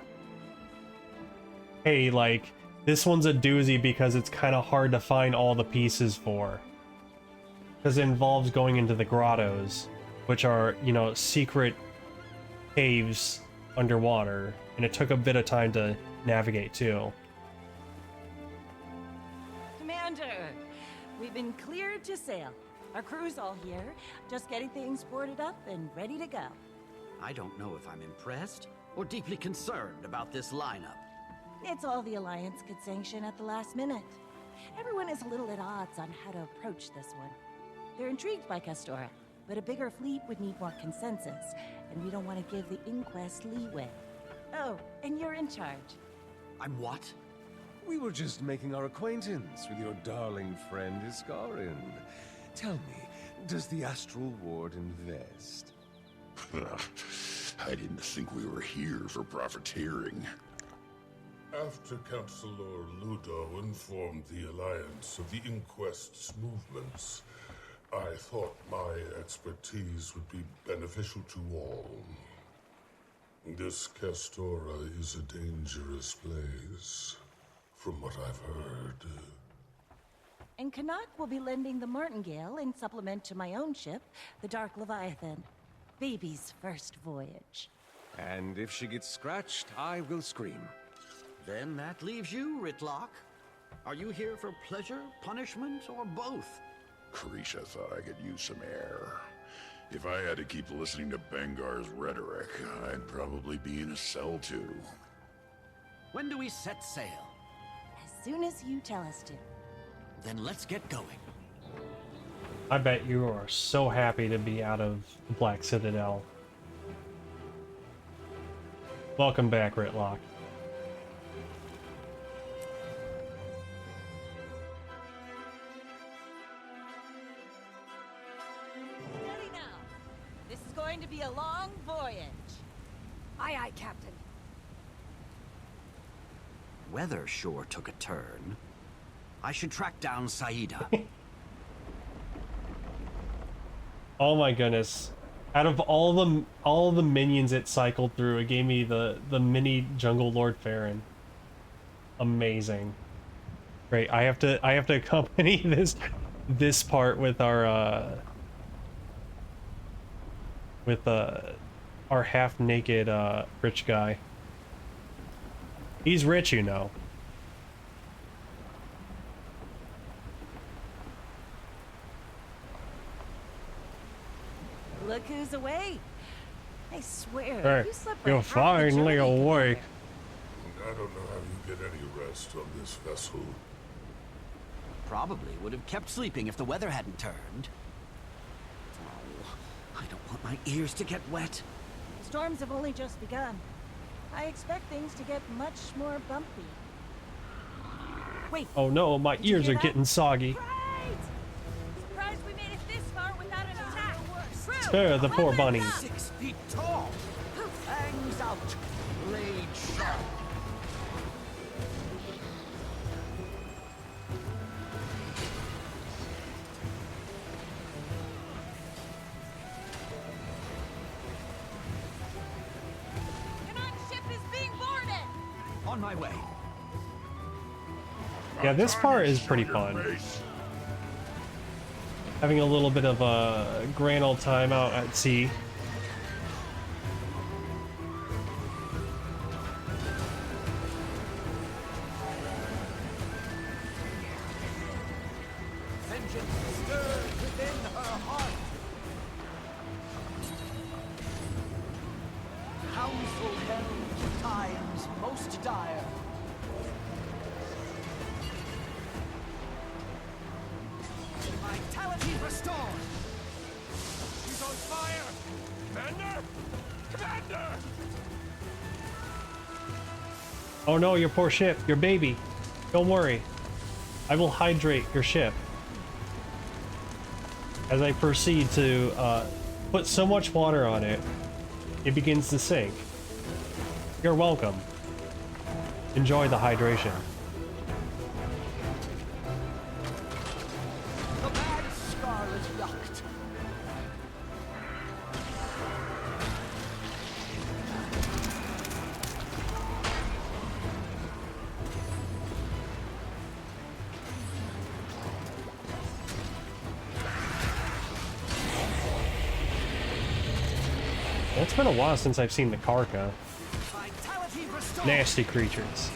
hey, like, this one's a doozy because it's kind of hard to find all the pieces for. Because it involves going into the grottos, which are, you know, secret caves underwater. And it took a bit of time to navigate, too. Commander, we've been cleared to sail. Our crew's all here, just getting things boarded up and ready to go. I don't know if I'm impressed or deeply concerned about this lineup. It's all the Alliance could sanction at the last minute. Everyone is a little at odds on how to approach this one. They're intrigued by Castora, but a bigger fleet would need more consensus, and we don't want to give the Inquest leeway. Oh, and you're in charge. I'm what? We were just making our acquaintance with your darling friend Iskarian. Tell me, does the Astral Ward invest? I didn't think we were here for profiteering. After Councilor Ludo informed the Alliance of the Inquest's movements, I thought my expertise would be beneficial to all. This Castora is a dangerous place, from what I've heard. And Canuck will be lending the Martingale in supplement to my own ship, the Dark Leviathan. Baby's first voyage. And if she gets scratched, I will scream. Then that leaves you, Ritlock. Are you here for pleasure, punishment, or both? Carisha thought I could use some air. If I had to keep listening to Bengar's rhetoric, I'd probably be in a cell too. When do we set sail? As soon as you tell us to. Then let's get going. I bet you are so happy to be out of the Black Citadel. Welcome back, Ritlock. Steady now. This is going to be a long voyage. Aye, aye, Captain. Weather sure took a turn. I should track down Saida. Oh my goodness. Out of all the minions it cycled through, it gave me the mini Jungle Lord Farron. Amazing. Great. I have to accompany this part with our half-naked rich guy. He's rich, you know. Look who's awake. I swear, Hey, you slept for you're half the finally journey. awake. I don't know how you get any rest on this vessel. Probably would have kept sleeping if the weather hadn't turned. Oh, I don't want my ears to get wet. Storms have only just begun. I expect things to get much more bumpy. Wait. Oh no, my Did you ears hear are that? getting soggy. Surprised we made it this far without an attack. Spare the poor bunny. 6 feet tall. Fangs out. Blade sharp. Ship is being boarded. On my way. Yeah, this part is pretty fun. Having a little bit of a grand old time out at sea. Vengeance stirred within her heart. Council held for times most dire. Vitality restored. She's on fire. Commander! Commander! Oh no, your poor ship, your baby. Don't worry. I will hydrate your ship. as I proceed to put so much water on it, it begins to sink. You're welcome. Enjoy the hydration. The bad scarlet yacht. It's been a while since I've seen the Karka. Nasty creatures.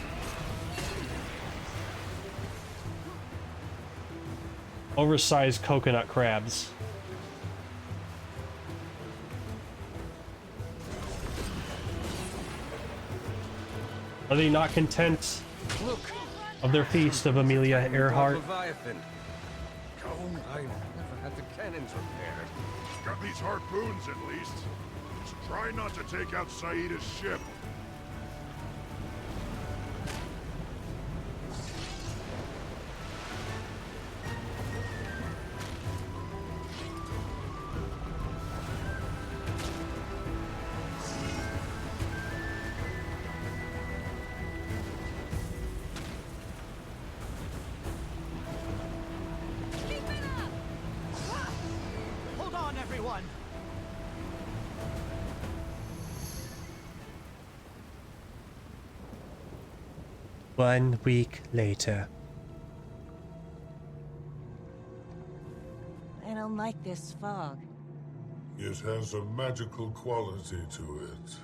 Oversized coconut crabs. Are they not content of their feast of Amelia Earhart? Leviathan. I never had the cannons repaired. Got these harpoons at least. Just try not to take out Saida's ship. Hold on, everyone. 1 week later. I don't like this fog. It has a magical quality to it.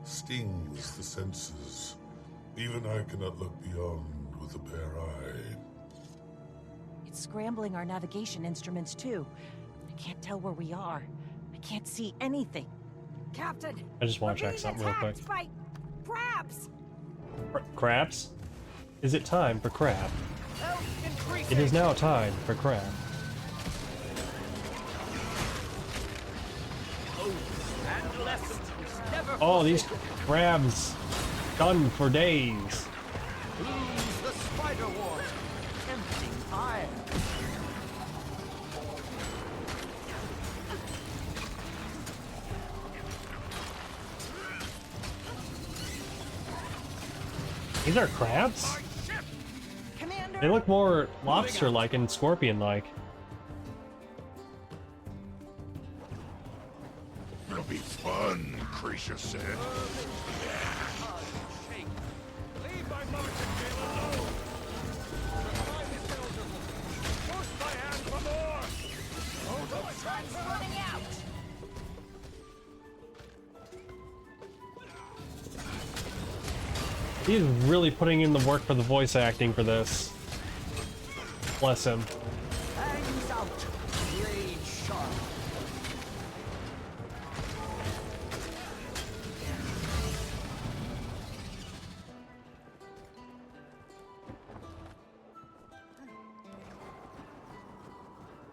Stings the senses. Even I cannot look beyond with a bare eye. It's scrambling our navigation instruments too. I can't tell where we are. I can't see anything. Captain, I just want to check something real quick. by crabs. Crabs? Is it time for crab? It is now time for crab. Oh, these crabs done for days. Who's the spider wart? Tempting fire. These are crabs? They look more lobster-like and scorpion-like. It'll be fun, Krisha said. Leave my martingale alone. Remind yourselves of them. Push my hand for more. Oh, the train's running out. He's really putting in the work for the voice acting for this. Bless him. Hangs out. Blade sharp.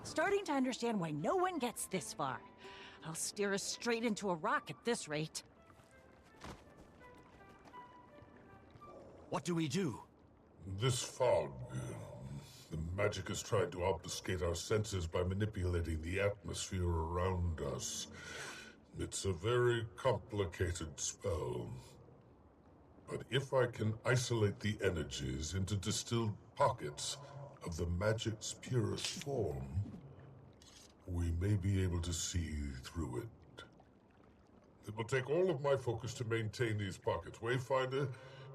Starting to understand why no one gets this far. I'll steer us straight into a rock at this rate. What do we do? This fog. The magic has tried to obfuscate our senses by manipulating the atmosphere around us. It's a very complicated spell. But if I can isolate the energies into distilled pockets of the magic's purest form, we may be able to see through it. It will take all of my focus to maintain these pockets. Wayfinder,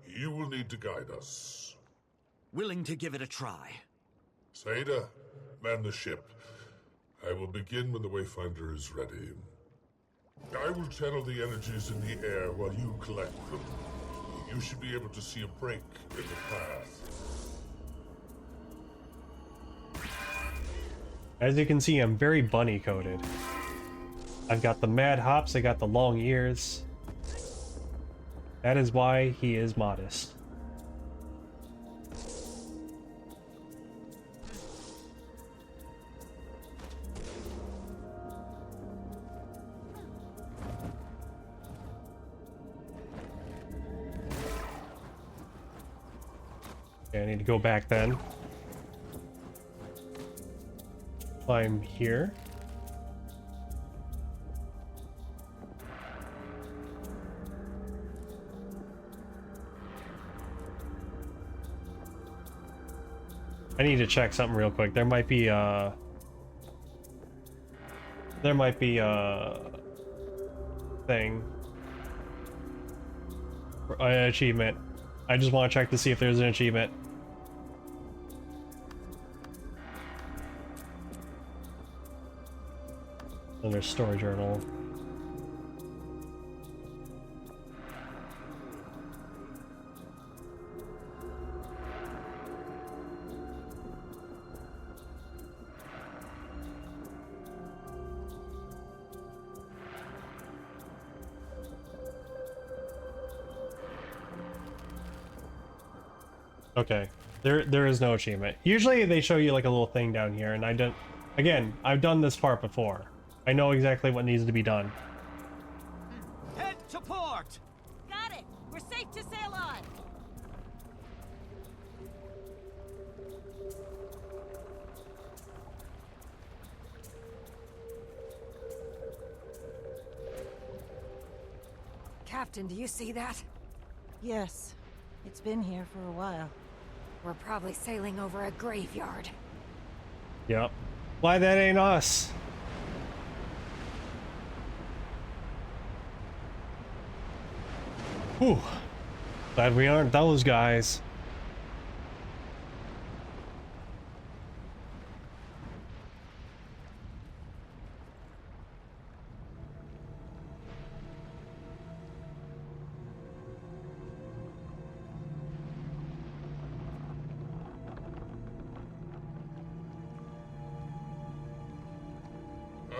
you will need to guide us. Willing to give it a try. Saida, man the ship. I will begin when the Wayfinder is ready. I will channel the energies in the air while you collect them. You should be able to see a break in the path. As you can see, I'm very bunny-coated. I've got the mad hops, I got the long ears. That is why he is modest. Okay, I need to go back then. climb here. I need to check something real quick. There might be a thing. An achievement. I just want to check to see if there's an achievement. And there's story journal. Okay, there is no achievement. Usually they show you like a little thing down here, and I don't. Again, I've done this part before. I know exactly what needs to be done. Head to port! Got it! We're safe to sail on! Captain, do you see that? Yes. It's been here for a while. We're probably sailing over a graveyard. Yep. Why that ain't us? Whew. Glad we aren't those guys.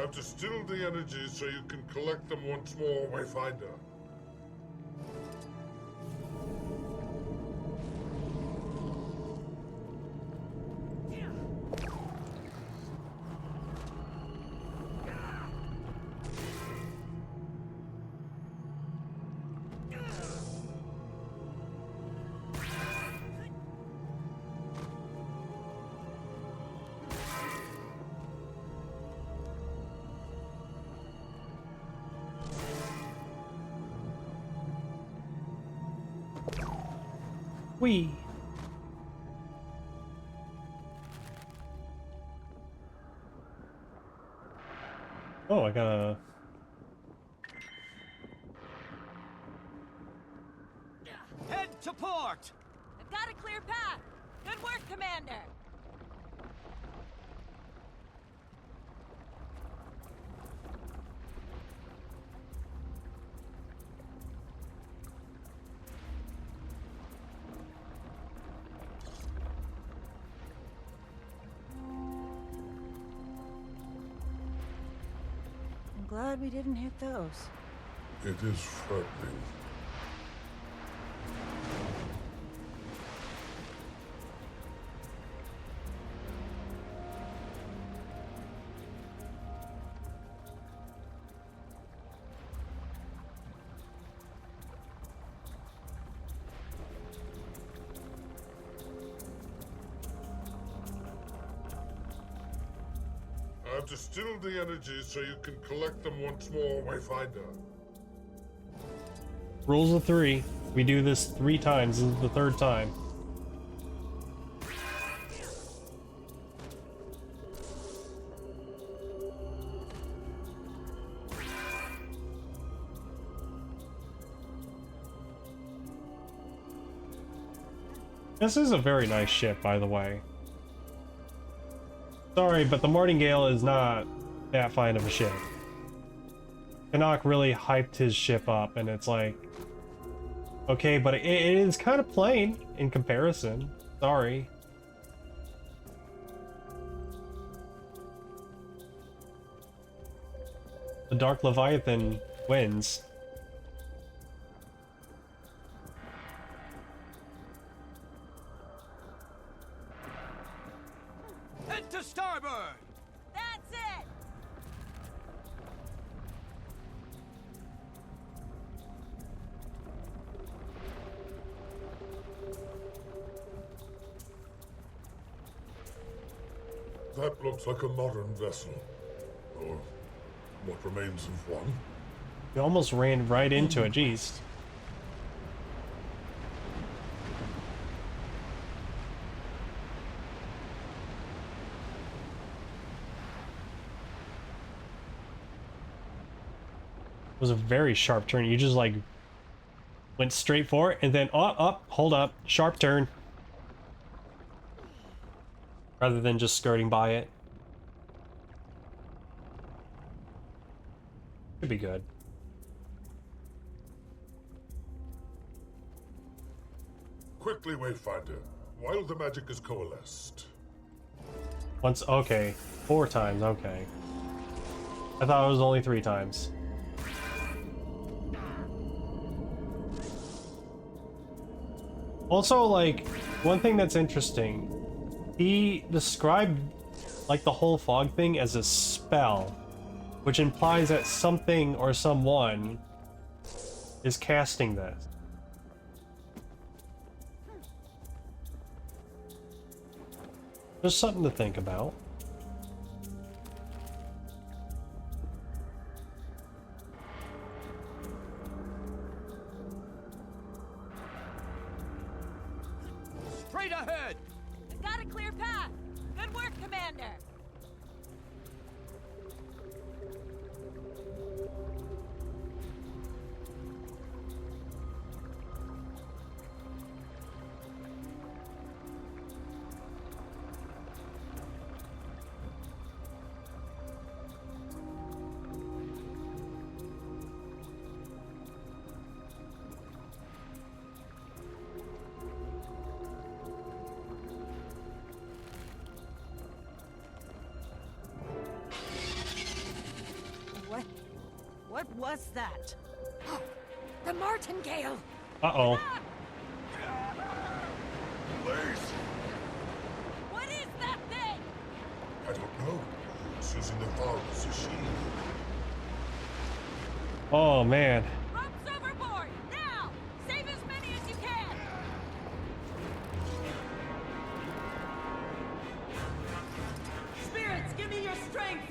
I've distilled the energies so you can collect them once more, Wayfinder. Wee. Oh, I gotta... Head to port! I've got a clear path! Good work, Commander! I'm glad we didn't hit those. It is frightening. I've distilled the energies so you can collect them once more, Wayfinder. Rules of 3. We do this 3 times. This is the 3rd time. This is a very nice ship, by the way. Sorry, but the Martingale is not that fine of a ship. Canuck really hyped his ship up, and it's like... Okay, but it is kind of plain in comparison. Sorry. The Dark Leviathan wins. Head to starboard! That's it! That looks like a modern vessel. Or what remains of one. You almost ran right into it, jeez. It was a very sharp turn. You just like went straight for it and then hold up, sharp turn. Rather than just skirting by it. Could be good. Quickly, Wayfinder, while the magic is coalesced. Once, okay. 4 times, okay. I thought it was only 3 times. Also, like, one thing that's interesting, he described, like, the whole fog thing as a spell, which implies that something or someone is casting this. Just something to think about. Straight ahead! Got a clear path. Good work, Commander. What was that? The martingale! Uh-oh. Blaze! What is that thing? I don't know. It's using the fog as a shield. Oh, man. Ropes overboard! Now! Save as many as you can! Spirits, give me your strength!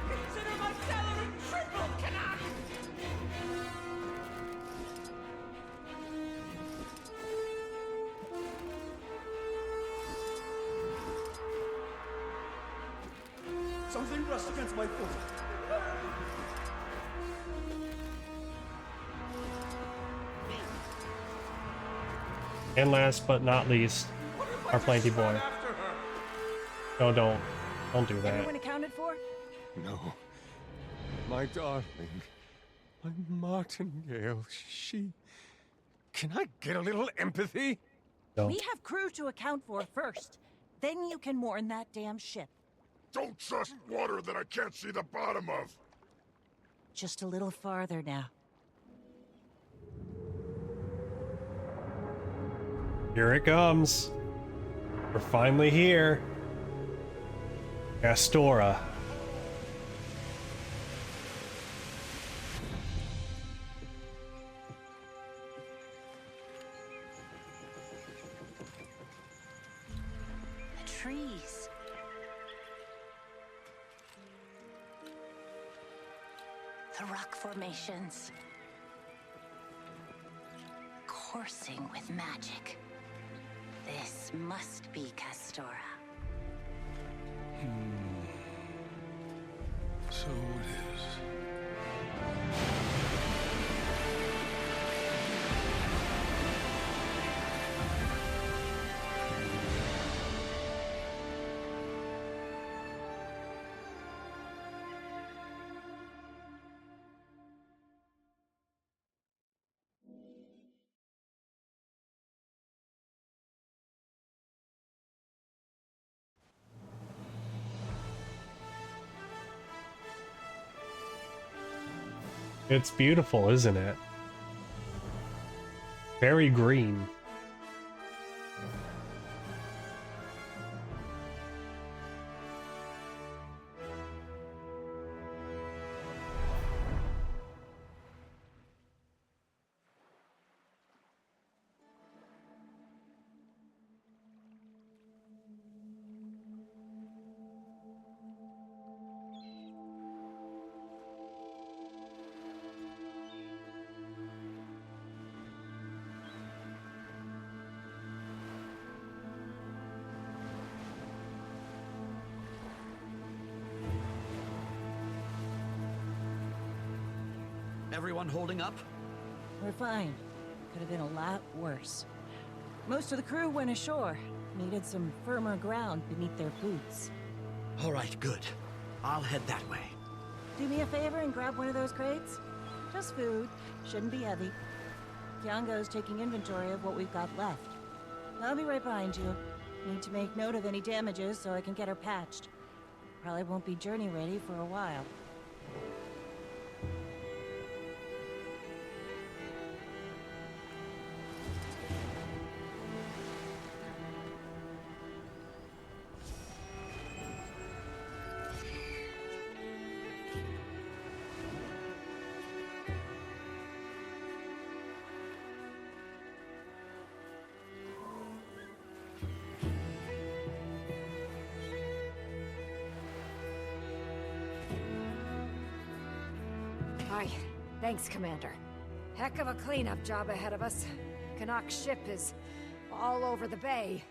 Consider my salary triple, Canuck! Something brushed against my foot. And last but not least, our Planty boy. No, don't do that. Everyone accounted for? No. My darling. My martingale. She... Can I get a little empathy? No. We have crew to account for first. Then you can mourn that damn ship. Don't trust water that I can't see the bottom of! Just a little farther now. Here it comes. We're finally here. Astora. The trees. The rock formations. Coursing with magic. This must be Castora. So it is. It's beautiful, isn't it? Very green. Everyone holding up? We're fine. Could have been a lot worse. Most of the crew went ashore. Needed some firmer ground beneath their boots. All right, good. I'll head that way. Do me a favor and grab one of those crates? Just food. Shouldn't be heavy. Kiango's taking inventory of what we've got left. I'll be right behind you. Need to make note of any damages so I can get her patched. Probably won't be journey ready for a while. Aye. Thanks, Commander. Heck of a cleanup job ahead of us. Canuck's ship is all over the bay.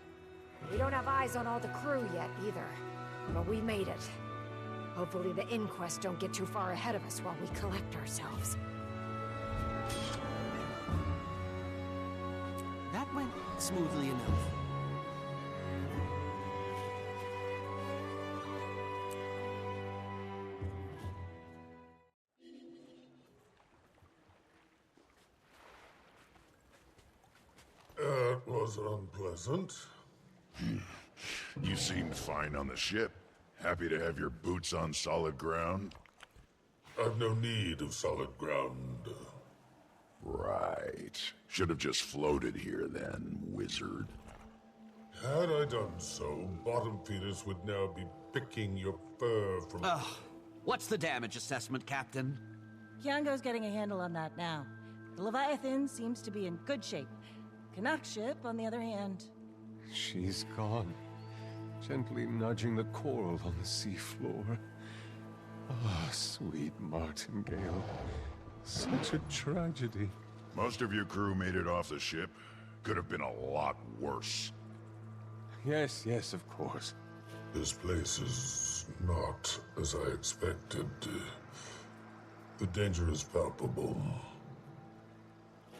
We don't have eyes on all the crew yet, either. But we made it. Hopefully the inquest don't get too far ahead of us while we collect ourselves. That went smoothly enough. That was unpleasant. You seemed fine on the ship. Happy to have your boots on solid ground? I've no need of solid ground. Right. Should have just floated here then, wizard. Had I done so, bottom feeders would now be picking your fur from... Ugh. What's the damage assessment, Captain? Kiango's getting a handle on that now. The Leviathan seems to be in good shape. Canuck's ship, on the other hand... She's gone, gently nudging the coral on the seafloor. Ah, sweet Martingale. Such a tragedy. Most of your crew made it off the ship. Could have been a lot worse. Yes, yes, of course. This place is not as I expected. The danger is palpable.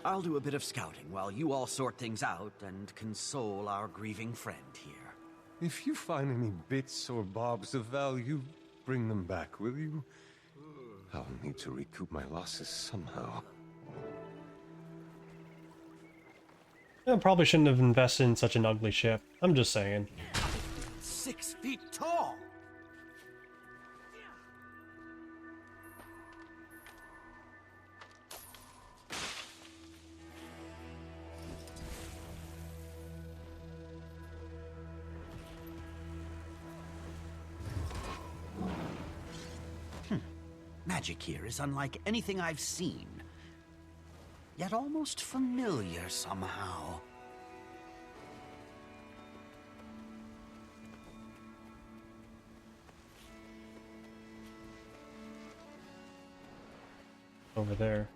I'll do a bit of scouting while you all sort things out and console our grieving friend here. If you find any bits or bobs of value, bring them back, will you? I'll need to recoup my losses somehow. I probably shouldn't have invested in such an ugly ship. I'm just saying. 6 feet tall! Magic here is unlike anything I've seen, yet almost familiar somehow. Over there.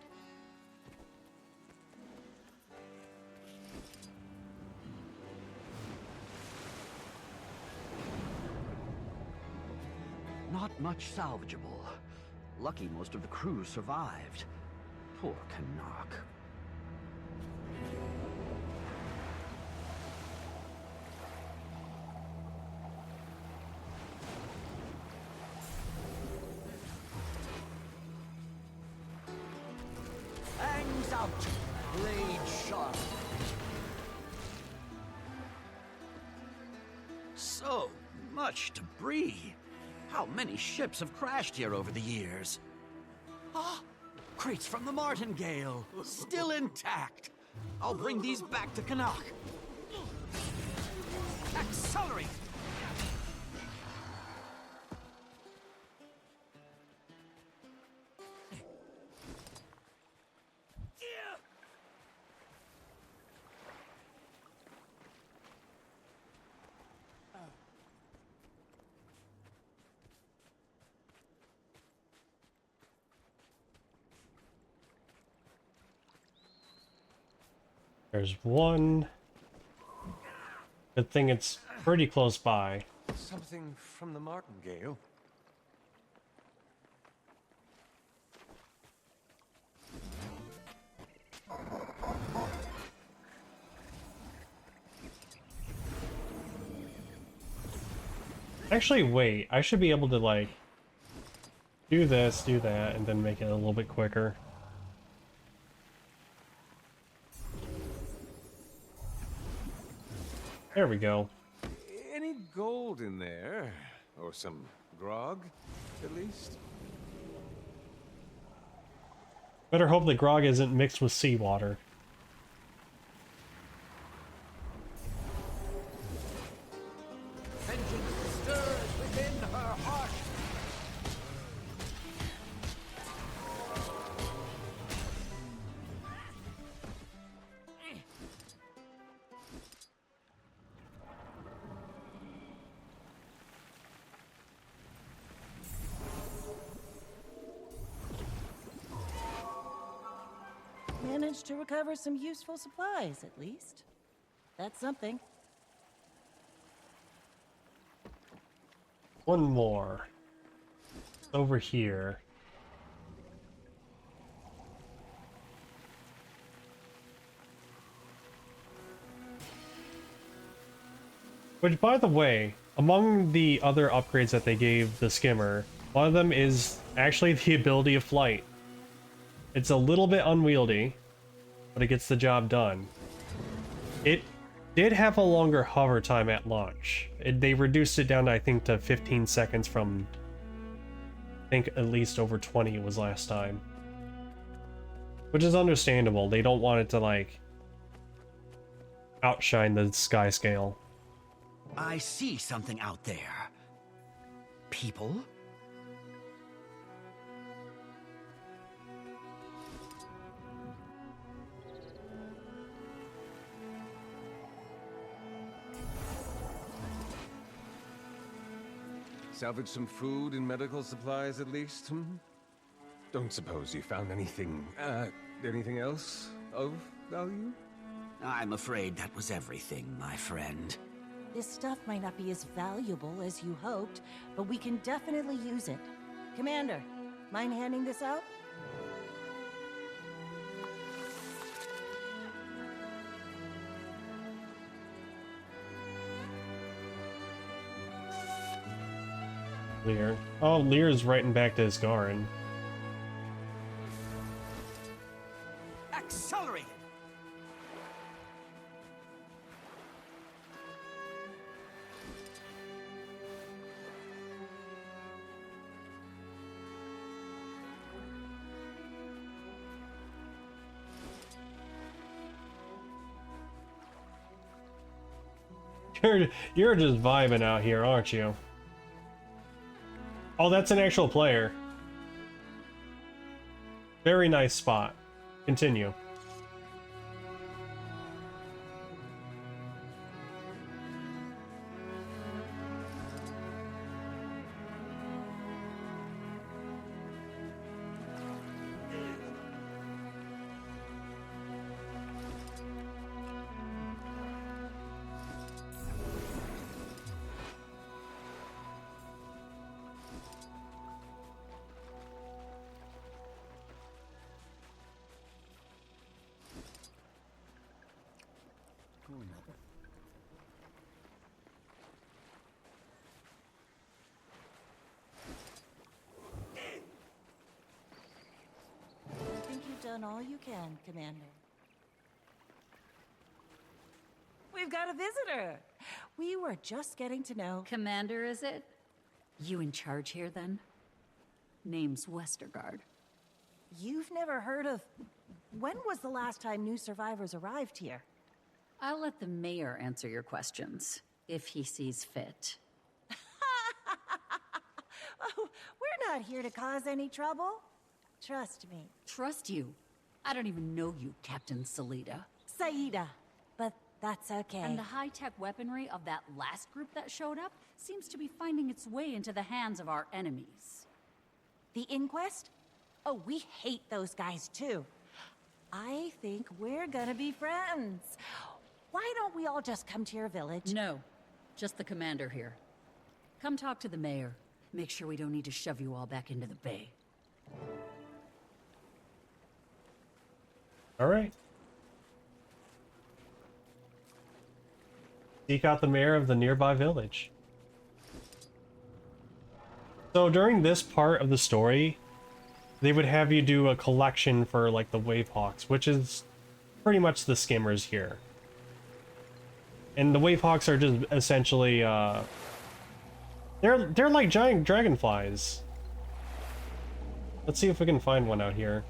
Not much salvageable. Lucky most of the crew survived. Poor Canuck. Fangs out, blade sharp. So much debris. How many ships have crashed here over the years? Ah, crates from the Martingale, still intact. I'll bring these back to Canuck. Accelerate! There's one. Good thing it's pretty close by. Something from the Martingale. Actually, wait. I should be able to, like, do this, do that, and then make it a little bit quicker. There we go. Any gold in there? Or some grog, at least? Better hope the grog isn't mixed with seawater. Vengeance stirs within her heart. Managed to recover some useful supplies, at least. That's something. One more. Over here. Which, by the way, among the other upgrades that they gave the skimmer, one of them is actually the ability of flight. It's a little bit unwieldy, but it gets the job done. It did have a longer hover time at launch. They reduced it down, I think, to 15 seconds from, I think, at least over 20 was last time. Which is understandable. They don't want it to, like, outshine the sky scale. I see something out there. People? Salvage some food and medical supplies at least, hmm? Don't suppose you found anything else of value? I'm afraid that was everything, my friend. This stuff might not be as valuable as you hoped, but we can definitely use it. Commander, mind handing this out? Lear. Oh, Lear's writing back to his Garen. Accelerate! You're just vibing out here, aren't you? Oh, that's an actual player. Very nice spot. Continue. I think you've done all you can, Commander. We've got a visitor! We were just getting to know... Commander, is it? You in charge here, then? Name's Westergaard. You've never heard of... When was the last time new survivors arrived here? I'll let the mayor answer your questions, if he sees fit. Oh, we're not here to cause any trouble. Trust me. Trust you? I don't even know you, Captain Salida. Saida, but that's okay. And the high-tech weaponry of that last group that showed up seems to be finding its way into the hands of our enemies. The Inquest? Oh, we hate those guys too. I think we're gonna be friends. Why don't we all just come to your village? No, just the commander here. Come talk to the mayor. Make sure we don't need to shove you all back into the bay. All right. Seek out the mayor of the nearby village. So during this part of the story, they would have you do a collection for like the Wavehawks, which is pretty much the skimmers here. And the Wavehawks are just essentially they're like giant dragonflies. Let's see if we can find one out here.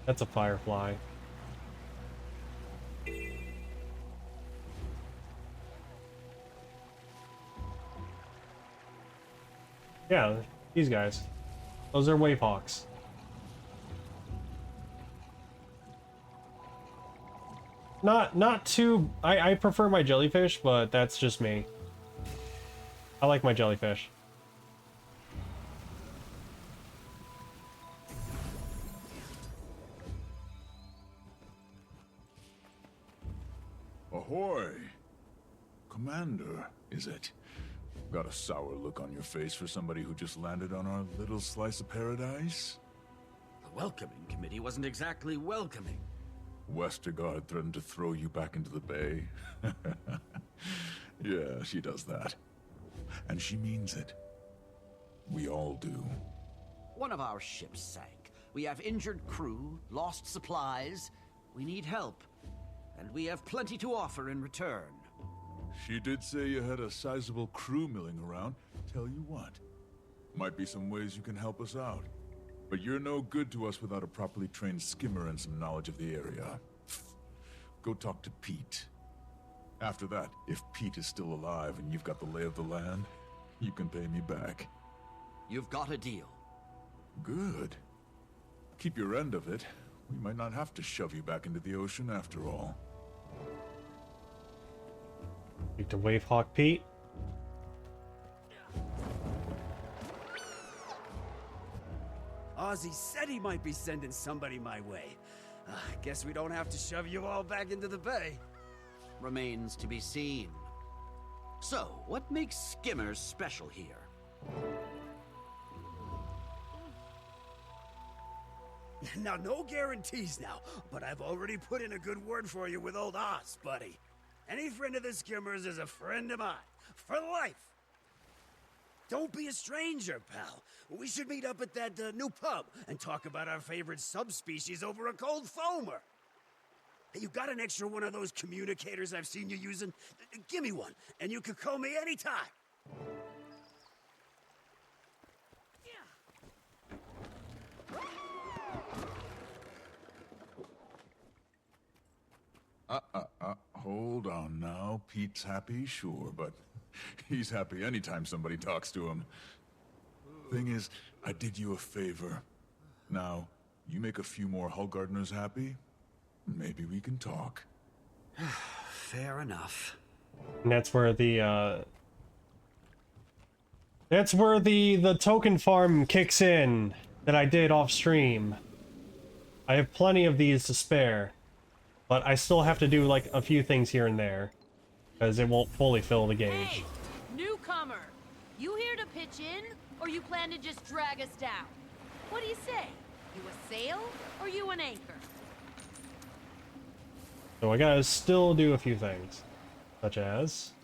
That's a firefly. Yeah, these guys. Those are Wavehawks. Not too... I prefer my jellyfish, but that's just me. I like my jellyfish. Ahoy! Commander, is it? Got a sour look on your face for somebody who just landed on our little slice of paradise? The welcoming committee wasn't exactly welcoming. Westergaard threatened to throw you back into the bay. Yeah, she does that. And she means it. We all do. One of our ships sank. We have injured crew, lost supplies. We need help. And we have plenty to offer in return. She did say you had a sizable crew milling around. Tell you what, might be some ways you can help us out. But you're no good to us without a properly trained skimmer and some knowledge of the area. Go talk to Pete. After that, if Pete is still alive and you've got the lay of the land, you can pay me back. You've got a deal. Good. Keep your end of it. We might not have to shove you back into the ocean after all. Speak to Wavehawk Pete. Ozzy said he might be sending somebody my way. Guess we don't have to shove you all back into the bay. Remains to be seen. So, what makes skimmers special here? Now, no guarantees now, but I've already put in a good word for you with old Oz, buddy. Any friend of the skimmers is a friend of mine. For life. Don't be a stranger, pal. We should meet up at that new pub and talk about our favorite subspecies over a cold foamer. Hey, you got an extra one of those communicators I've seen you using? Give me one, and you can call me anytime. Hold on now. Pete's happy, sure, but he's happy anytime somebody talks to him. Thing is, I did you a favor. Now, you make a few more Hull Gardeners happy, maybe we can talk. Fair enough. And that's where the token farm kicks in that I did off stream. I have plenty of these to spare, but I still have to do like a few things here and there because it won't fully fill the gauge. Hey, newcomer, you here to pitch in, or you plan to just drag us down? What do you say? You a sail, or you an anchor? So I gotta still do a few things, such as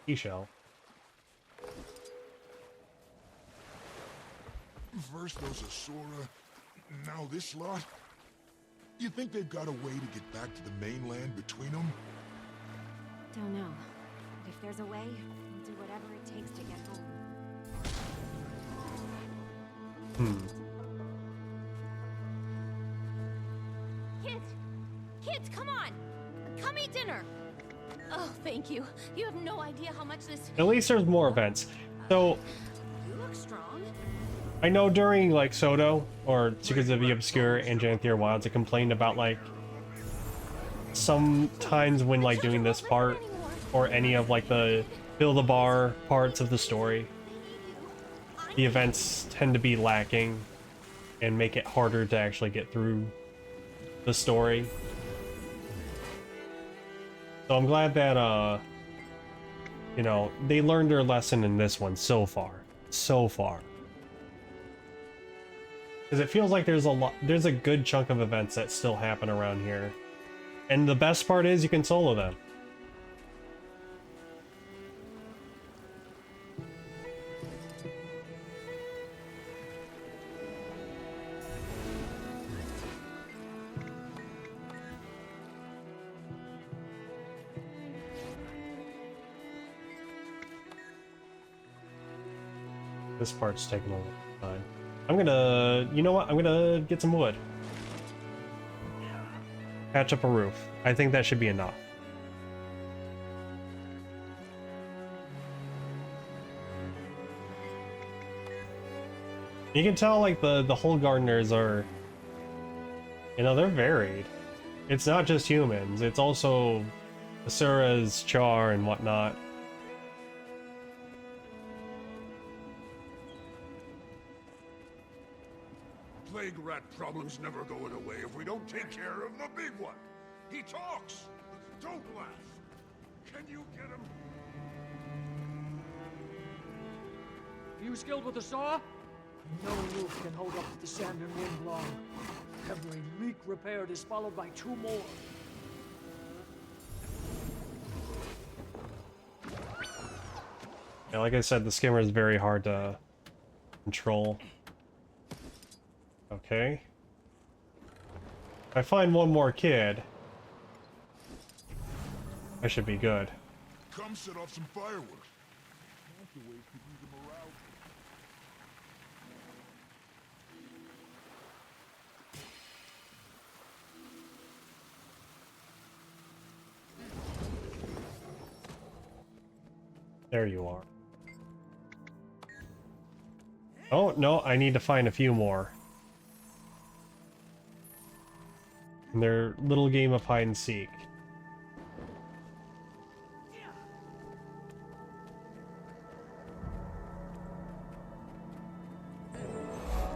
Seashell. First those Asura, now this lot? You think they've got a way to get back to the mainland between them? Don't know. But if there's a way, we'll do whatever it takes to get home. Kids, come on! Come eat dinner! Oh, thank you. You have no idea how much this... At least there's more events. So You look strong. I know during like Soto or Secrets of the Obscure and Janthir Wilds, I complained about like sometimes when like doing this part or any of like the fill the bar parts of the story, the events tend to be lacking and make it harder to actually get through the story. So I'm glad that you know, they learned their lesson in this one so far. Because it feels like there's a good chunk of events that still happen around here. And the best part is you can solo them. This part's taking a little time. I'm gonna, you know what? I'm gonna get some wood. Patch up a roof. I think that should be enough. You can tell, like, the whole gardeners are, you know, they're varied. It's not just humans, it's also Asura's char and whatnot. Plague rat problem's never going away if we don't take care of the big one. He talks. Don't laugh. Can you get him? You skilled with the saw? No roof can hold up to the sand and wind long. Every leak repaired is followed by 2 more. Yeah, like I said, the skimmer is very hard to control. Okay. If I find one more kid, I should be good. Come set off some fireworks. There you are. Oh, no, I need to find a few more. In their little game of hide and seek.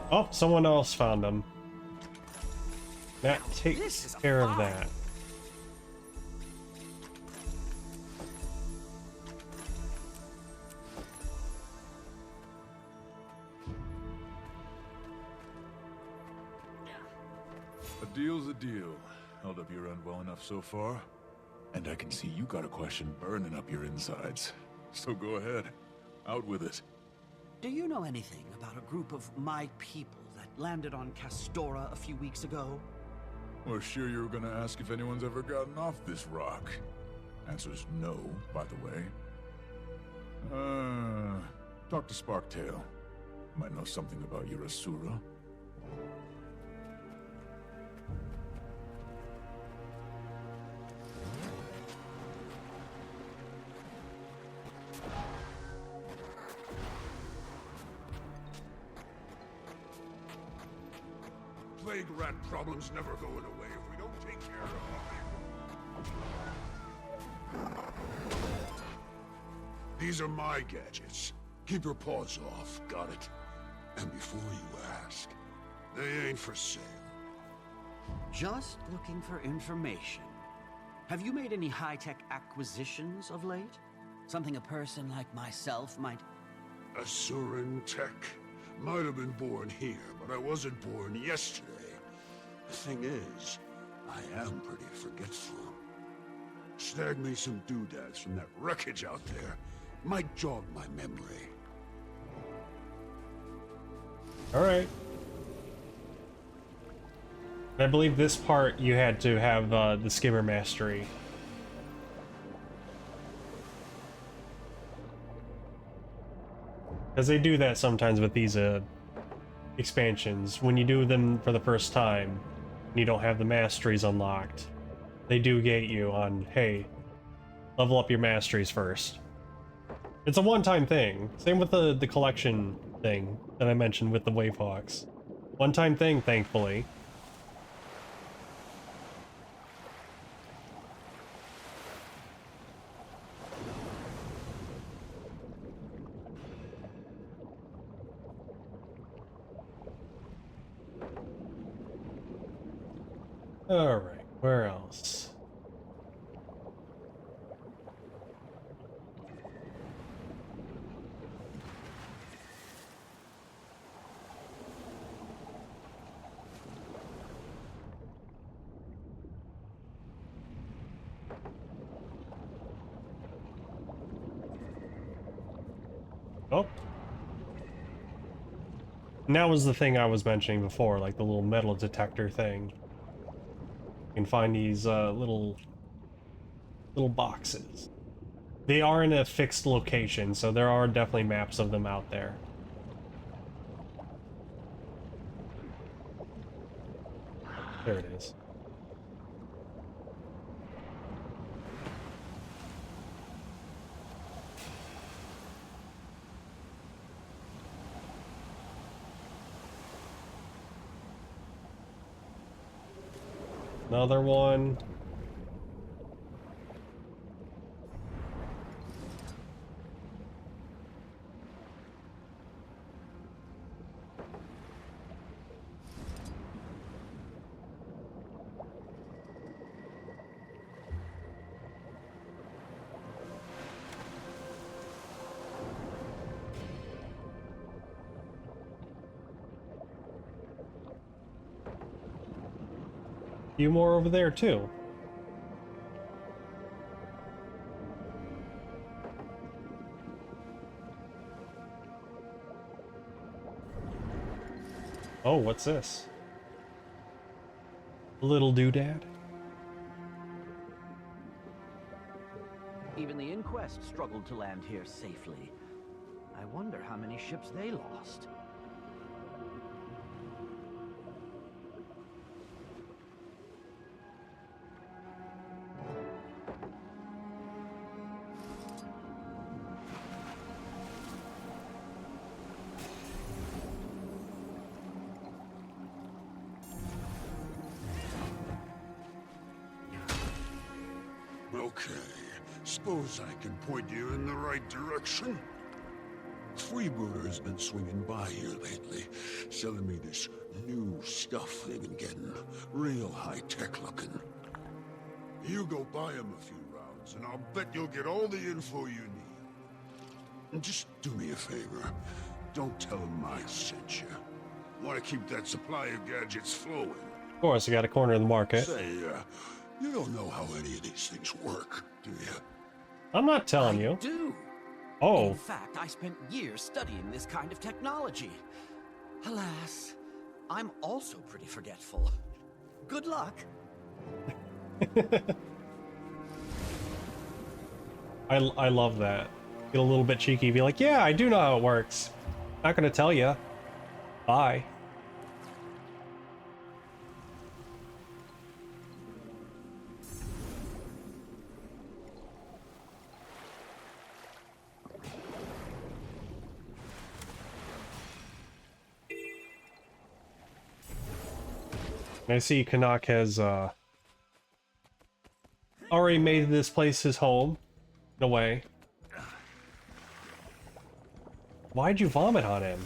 Oh, someone else found them. That takes care of that. A deal's a deal. Held up your end well enough so far. And I can see you got a question burning up your insides. So go ahead. Out with it. Do you know anything about a group of my people that landed on Castora a few weeks ago? Well, sure you were gonna ask if anyone's ever gotten off this rock. Answer's no, by the way. Talk to Sparktail. Might know something about your Asura. Plague rat problem's never going away if we don't take care of them. These are my gadgets. Keep your paws off, got it? And before you ask, they ain't for sale. Just looking for information. Have you made any high-tech acquisitions of late? Something a person like myself might... Asuran tech? Might have been born here, but I wasn't born yesterday. The thing is, I am pretty forgetful. Snag me some doodads from that wreckage out there. Might jog my memory. Alright. I believe this part you had to have the skimmer mastery. Because they do that sometimes with these expansions. When you do them for the first time, and you don't have the masteries unlocked, they do gate you on, hey, level up your masteries first. It's a one-time thing. Same with the collection thing that I mentioned with the Wavehawks. One-time thing, thankfully. Alright, where else? Oh. And that was the thing I was mentioning before, like the little metal detector thing. You can find these little boxes. They are in a fixed location, so there are definitely maps of them out there. There it is. Another one. Few more over there too. Oh, what's this? Little doodad? Even the Inquest struggled to land here safely. I wonder how many ships they lost. Okay, suppose I can point you in the right direction. Freebooter's been swinging by here lately, selling me this new stuff they've been getting. Real high-tech looking. You go buy him a few rounds, and I'll bet you'll get all the info you need. And just do me a favor. Don't tell him I sent you. Want to keep that supply of gadgets flowing. Of course, I got a corner of the market. Say, you don't know how any of these things work, do you? I'm not telling you. I do. Oh. In fact, I spent years studying this kind of technology. Alas, I'm also pretty forgetful. Good luck. I love that. Get a little bit cheeky, be like, yeah, I do know how it works. Not gonna tell you. Bye. I see Canuck has already made this place his home, in a way. Why'd you vomit on him?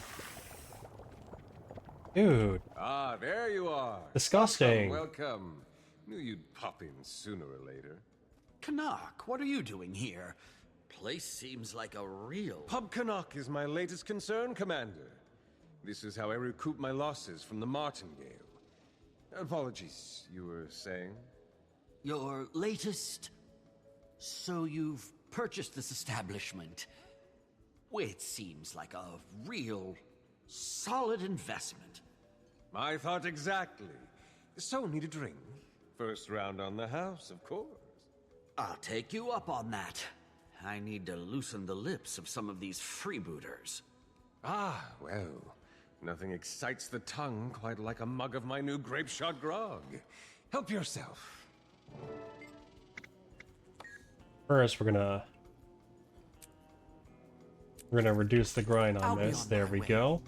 Dude. Ah, there you are. Disgusting. Welcome, welcome. Knew you'd pop in sooner or later. Canuck, what are you doing here? Place seems like a real... Pub Canuck is my latest concern, Commander. This is how I recoup my losses from the Martingale. Apologies, you were saying? Your latest... So you've purchased this establishment. It seems like a real, solid investment. I thought exactly. So, need a drink? First round on the house, of course. I'll take you up on that. I need to loosen the lips of some of these freebooters. Ah, well... Nothing excites the tongue quite like a mug of my new grape shot grog. Help yourself. First, we're gonna reduce the grind on this. There we go.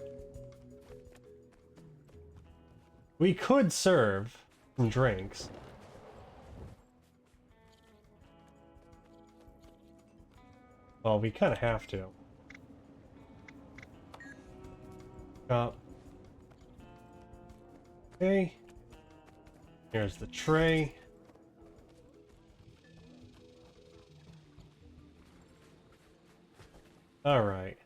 We could serve some drinks. Well, we kind of have to. Okay. Here's the tray. All right.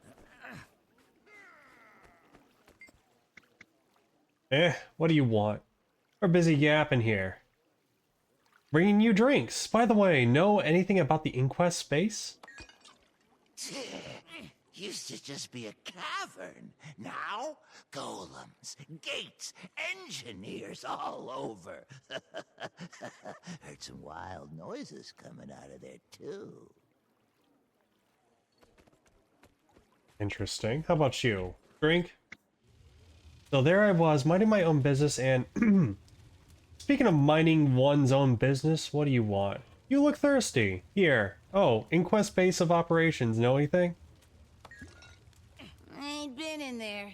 What do you want? We're busy yapping here. Bringing you drinks. By the way, know anything about the Inquest space? used to just be a cavern. Now, golems, gates, engineers all over. Heard some wild noises coming out of there, too. Interesting. How about you? Drink? So there I was, minding my own business, and speaking of minding one's own business, what do you want? You look thirsty. Here. Oh, Inquest Base of Operations. Know anything? I ain't been in there.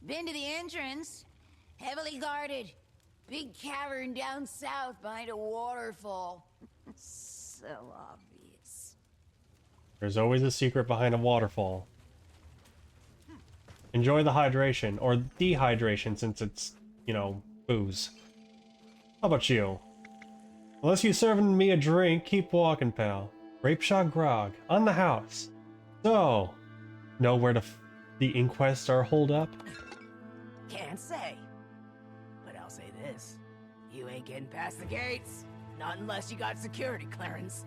Been to the entrance. Heavily guarded. Big cavern down south behind a waterfall. So obvious. There's always a secret behind a waterfall. Enjoy the hydration, or dehydration since it's, you know, booze. How about you? Unless you're serving me a drink, keep walking, pal. Grape shot grog, on the house. So, know where the inquests are holed up? Can't say. But I'll say this. You ain't getting past the gates. Not unless you got security clearance.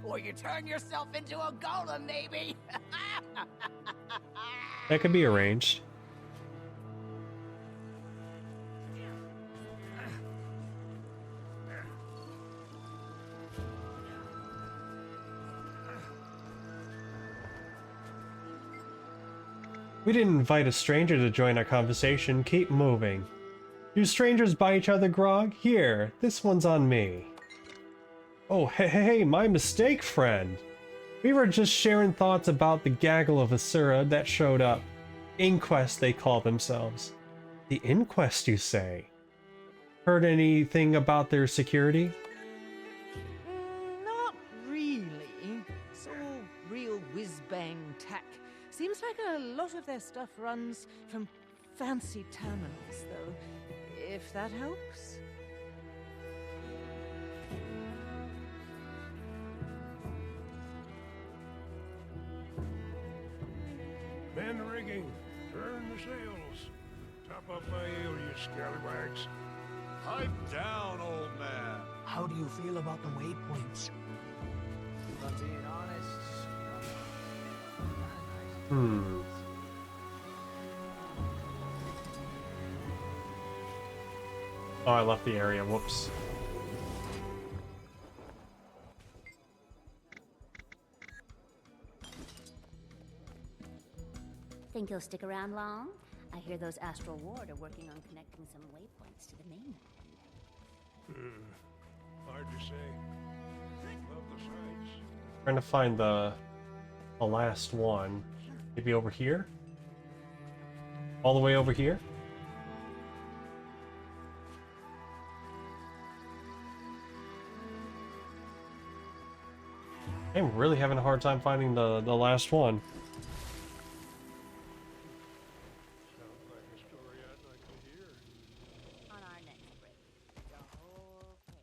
Or you turn yourself into a golem, maybe. That could be arranged. We didn't invite a stranger to join our conversation. Keep moving. Do strangers buy each other grog? Here, this one's on me. Oh, hey, my mistake, friend. We were just sharing thoughts about the gaggle of Asura that showed up. Inquest, they call themselves. The Inquest, you say? Heard anything about their security? Not really. It's all real whiz-bang tech. Seems like a lot of their stuff runs from fancy terminals, though, if that helps. Men rigging, turn the sails. Top up my ale, you scallywags. Pipe down, old man. How do you feel about the waypoints? If I'm being honest. Oh, I left the area. Whoops. Think you'll stick around long? I hear those Astral Ward are working on connecting some waypoints to the mainland. Hard to say. Love the sights. Trying to find the last one. Maybe over here? All the way over here? I'm really having a hard time finding the last one. On our next break, the whole cake.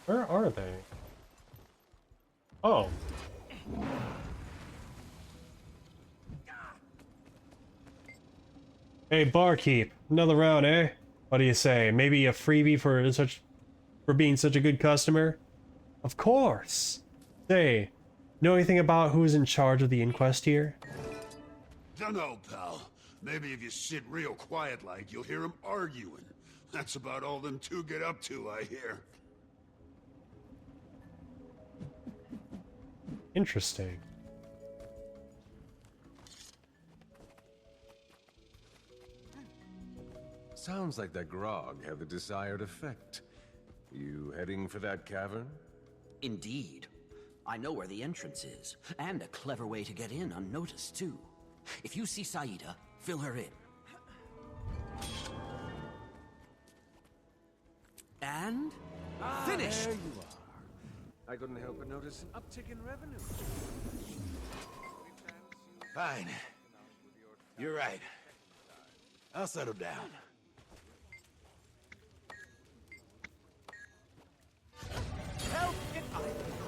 Where are they? Oh. Hey, barkeep, another round, eh? What do you say? Maybe a freebie for being such a good customer? Of course. Say, know anything about who's in charge of the inquest here? Dunno, pal. Maybe if you sit real quiet like, you'll hear them arguing. That's about all them two get up to, I hear. Interesting. Sounds like that grog had the desired effect. You heading for that cavern? Indeed. I know where the entrance is, and a clever way to get in unnoticed, too. If you see Saida, fill her in. And... finished! There you are. I couldn't help but notice an uptick in revenue. Fine. You're right. I'll settle down. Help! I'm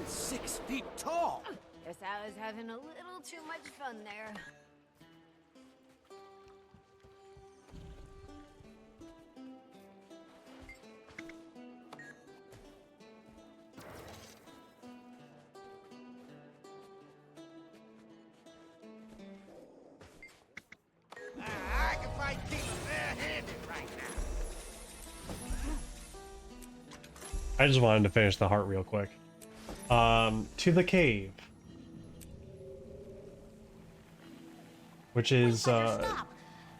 6 feet tall! Guess I was having a little too much fun there. fight things bare-handed right now. I just wanted to finish the heart real quick. To the cave. Which is, Stop!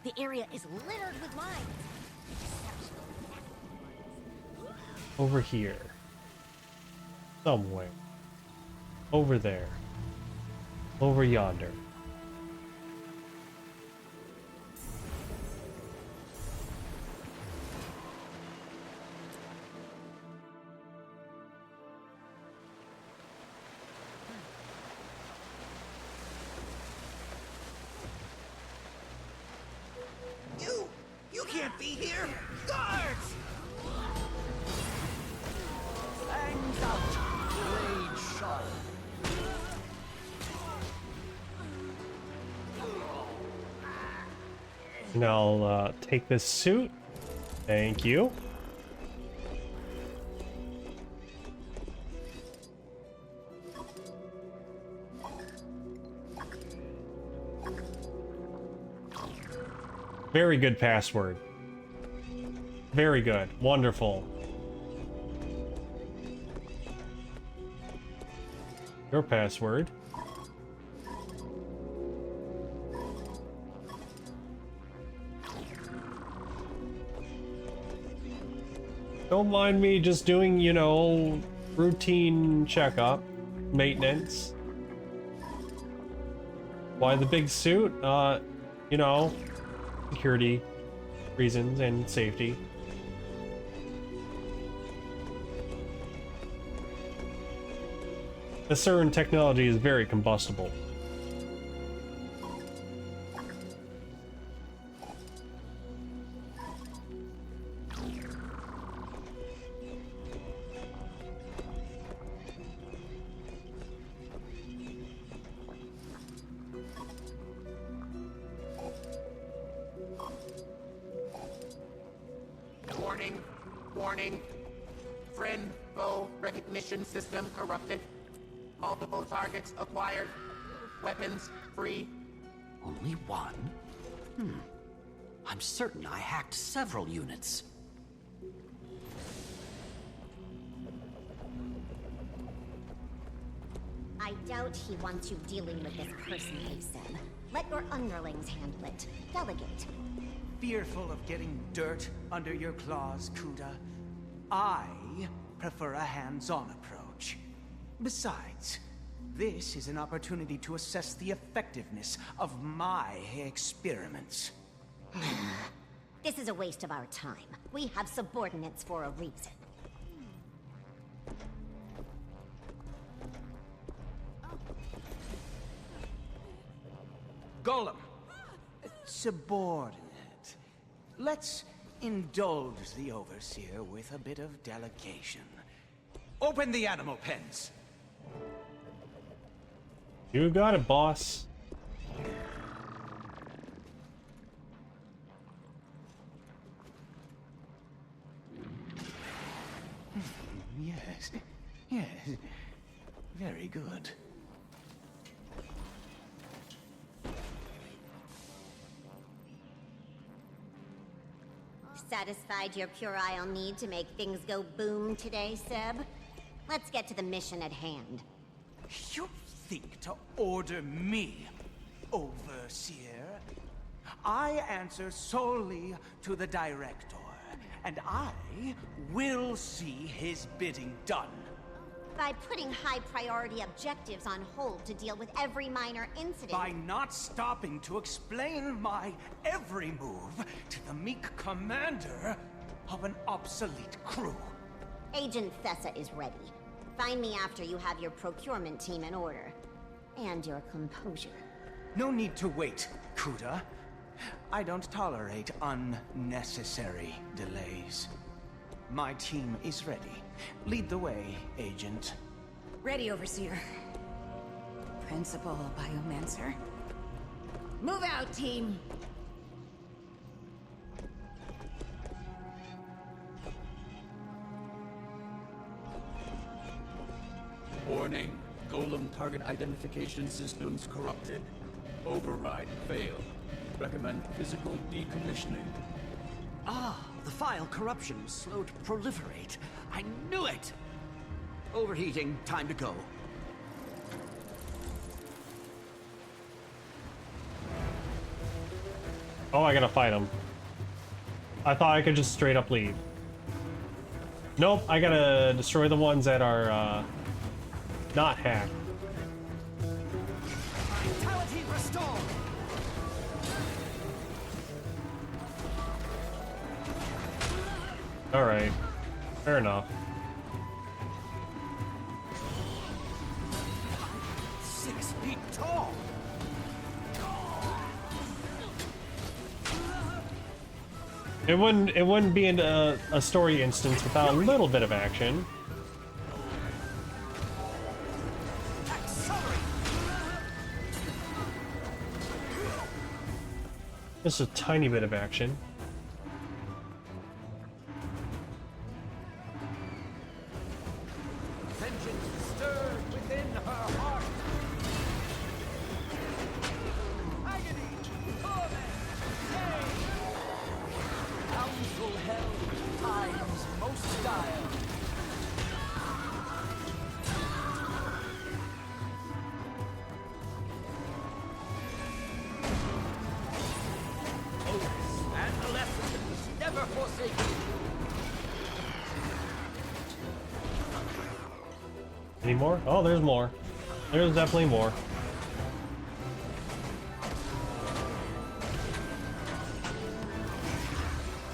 The area is littered with mines. over here. Somewhere. Over there. Over yonder. You can't be here! Guards! Fangs out, blade sharp. And I'll take this suit. Thank you. Very good password. Very good. Wonderful. Your password. Don't mind me just doing, you know, routine checkup, maintenance. Why the big suit? You know, security reasons and safety. The certain technology is very combustible. Warning, warning. Friend foe recognition system corrupted. Multiple targets acquired. Weapons free. Only one? I'm certain I hacked several units. I doubt he wants you dealing with this personally, Seb. Let your underlings handle it. Delegate. Fearful of getting dirt under your claws, Kuda? I prefer a hands-on approach. Besides, this is an opportunity to assess the effectiveness of my experiments. This is a waste of our time. We have subordinates for a reason. Golem! Subordinate. Let's indulge the Overseer with a bit of delegation. Open the animal pens! You got it, boss. Yes. Yes. Very good. Satisfied your puerile need to make things go boom today, Seb? Let's get to the mission at hand. You think to order me, Overseer? I answer solely to the Director, and I will see his bidding done. By putting high-priority objectives on hold to deal with every minor incident... By not stopping to explain my every move to the meek commander of an obsolete crew. Agent Thessa is ready. Find me after you have your procurement team in order. And your composure. No need to wait, Kuda. I don't tolerate unnecessary delays. My team is ready. Lead the way, Agent. Ready, Overseer. Principal Biomancer. Move out, team! Warning. Golem target identification systems corrupted. Override failed. Recommend physical decommissioning. Ah, the file corruption was slow to proliferate. I knew it! Overheating, time to go. Oh, I gotta fight him. I thought I could just straight up leave. Nope, I gotta destroy the ones that are, not hacked. Vitality restored! Alright. Fair enough. 6 feet tall! It wouldn't be a story instance without a little bit of action. Just a tiny bit of action. Vengeance stirred within her heart. Agony, torment, pain. Council held times most dire. Oaths and lessons never forsaken. Any more? Oh, there's more. There's definitely more.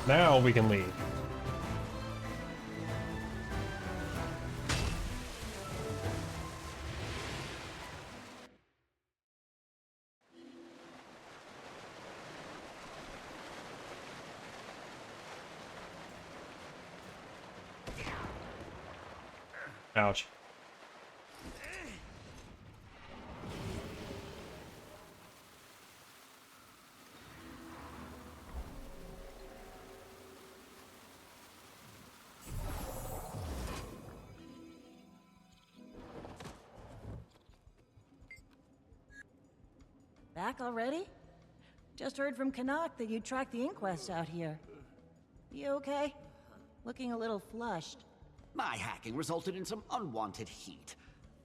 Now we can leave. Ouch. Back already? Just heard from Canuck that you tracked the inquest out here. You okay? Looking a little flushed. My hacking resulted in some unwanted heat.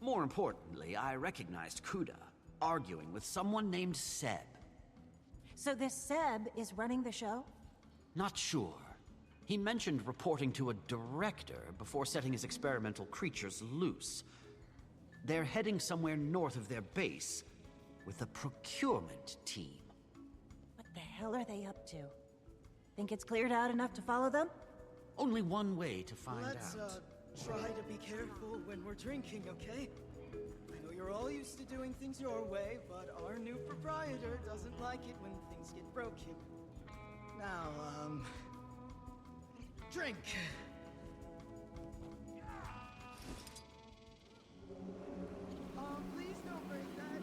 More importantly, I recognized Kuda, arguing with someone named Seb. So this Seb is running the show? Not sure. He mentioned reporting to a director before setting his experimental creatures loose. They're heading somewhere north of their base, with a procurement team. What the hell are they up to? Think it's cleared out enough to follow them? Only one way to find Let's, out. try to be careful when we're drinking, okay? I know you're all used to doing things your way, but our new proprietor doesn't like it when things get broken. Now, drink! Please don't break that.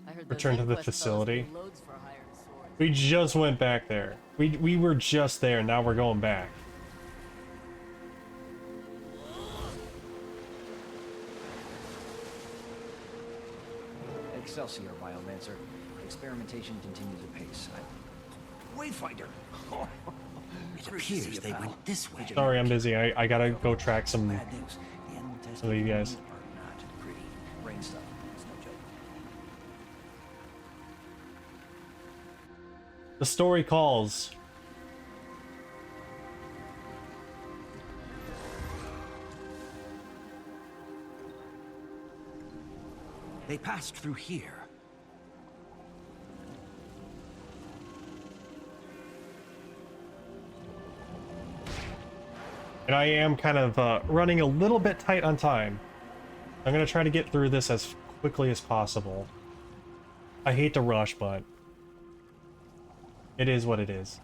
I heard Return to the inquest fellas facility. do loads for hiring swords. We just went back there. We were just there, now we're going back. Excelsior, Biomancer. Experimentation continues apace. Wayfinder! It appears they went this way. Sorry, I'm busy. I gotta go track some of you guys. Brain stuff. It's no joke. The story calls. They passed through here. And I am kind of running a little bit tight on time. I'm gonna try to get through this as quickly as possible. I hate to rush, but it is what it is.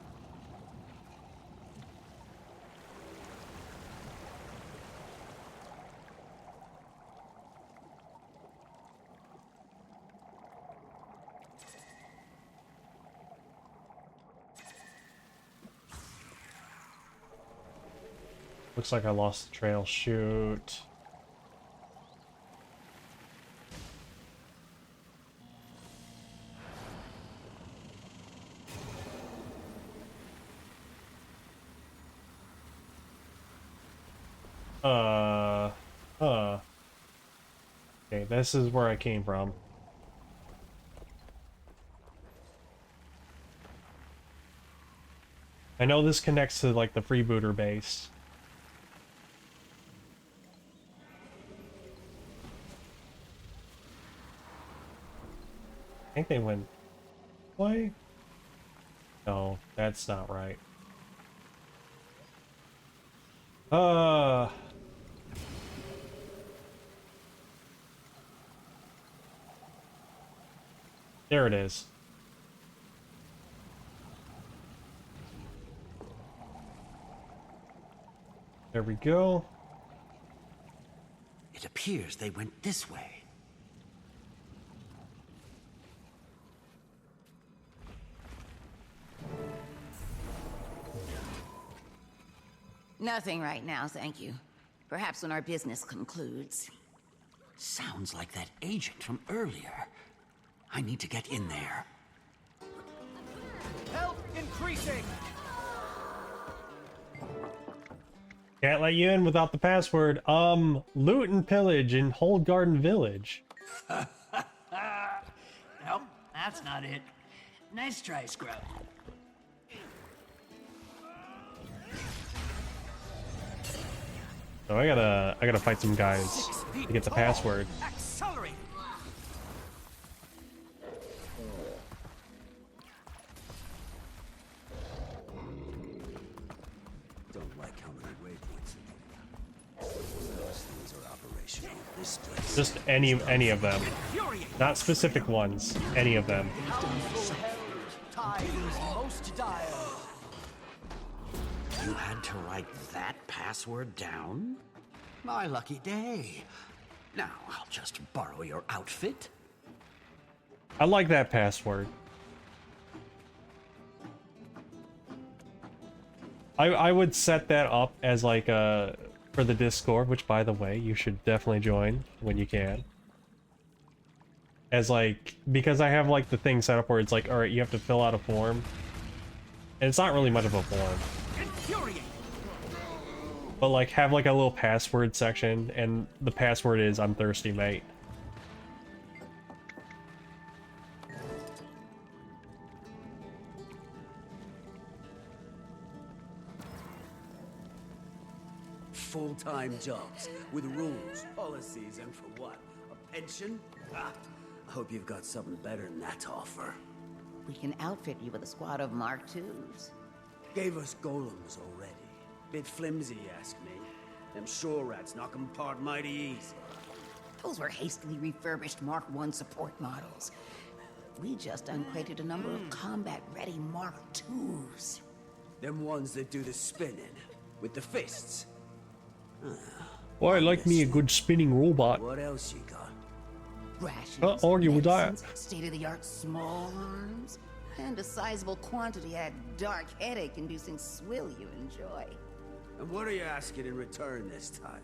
Looks like I lost the trail. Shoot. Huh. Okay, this is where I came from. I know this connects to, like, the freebooter base. I think they went... Why? No, that's not right. There it is. There we go. It appears they went this way. Nothing right now, thank you. Perhaps when our business concludes. Sounds like that agent from earlier. I need to get in there. Help increasing! Can't let you in without the password. Loot and pillage in Hold Garden Village. Nope, that's not it. Nice try, Scrub. So I gotta fight some guys to get the password. Accelerate! Don't like how many waypoints those things are operational. This place. Just any of them. Not specific ones. Any of them. Most dire. You had to write that password down? My lucky day. Now I'll just borrow your outfit. I like that password. I would set that up as like for the Discord, which by the way, you should definitely join when you can. As like, because I have like the thing set up where it's like, alright, you have to fill out a form. And it's not really much of a form. But like have like a little password section, and the password is I'm thirsty, mate. Full-time jobs with rules, policies, and for what? A pension? Ah, I hope you've got something better than that to offer. We can outfit you with a squad of Mark IIs. Gave us golems already. Bit flimsy, you ask me. Them shore rats knock 'em apart mighty easy. Those were hastily refurbished Mark I support models. We just uncrated a number of combat-ready Mark IIs. Them ones that do the spinning, with the fists. Well, I like me a good spinning robot. What else you got? Rations, Can't argue with that. medicines, state-of-the-art small arms, and a sizable quantity of that dark headache-inducing swill you enjoy. And what are you asking in return this time?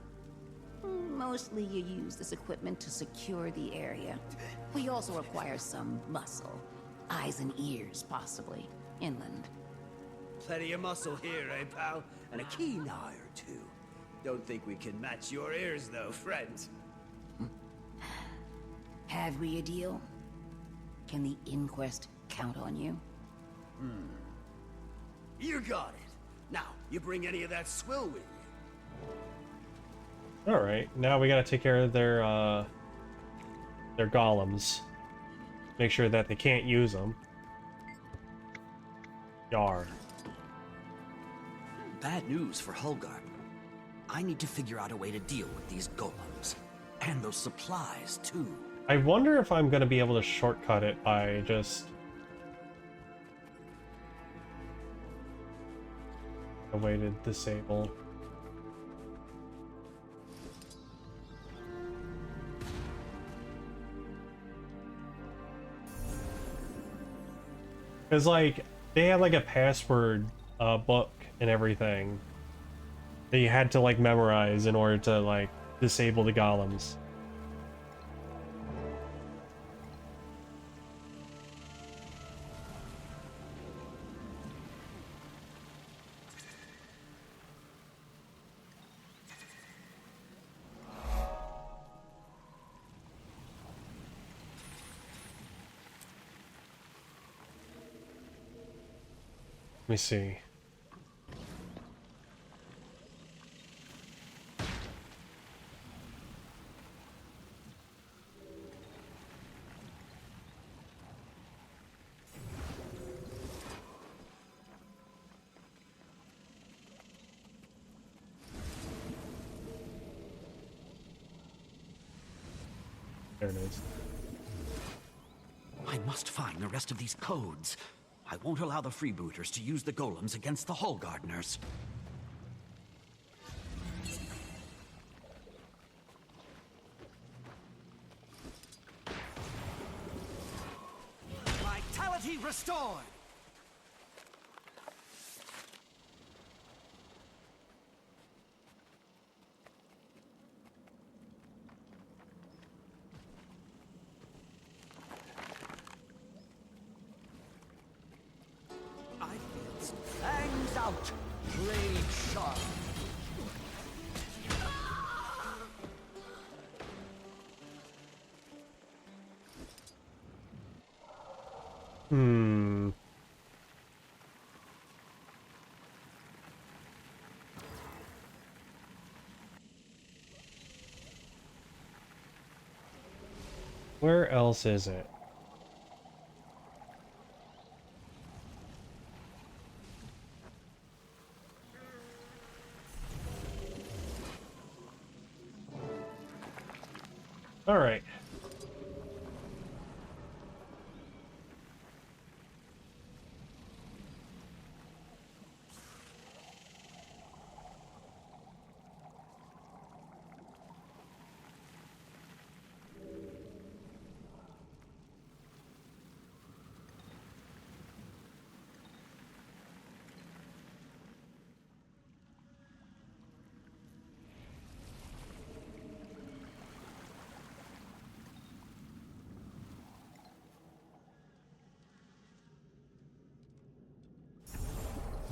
Mostly you use this equipment to secure the area. We also require some muscle. Eyes and ears, possibly. Inland. Plenty of muscle here, eh, pal? And a keen eye or two. Don't think we can match your ears, though, friend. Have we a deal? Can the Inquest count on you? You got it. Now, you bring any of that swill with you? Alright, now we gotta take care of their golems. Make sure that they can't use them. Yar. Bad news for Hulgarden. I need to figure out a way to deal with these golems. And those supplies, too. I wonder if I'm gonna be able to shortcut it by just... a way to disable. Because, like, they had, like, a password book and everything that you had to, like, memorize in order to, like, disable the golems. Let me see. There it is. I must find the rest of these codes. I won't allow the freebooters to use the golems against the Hull Gardeners. Vitality restored! Fangs out! Blade sharp! Hmm. Where else is it? All right.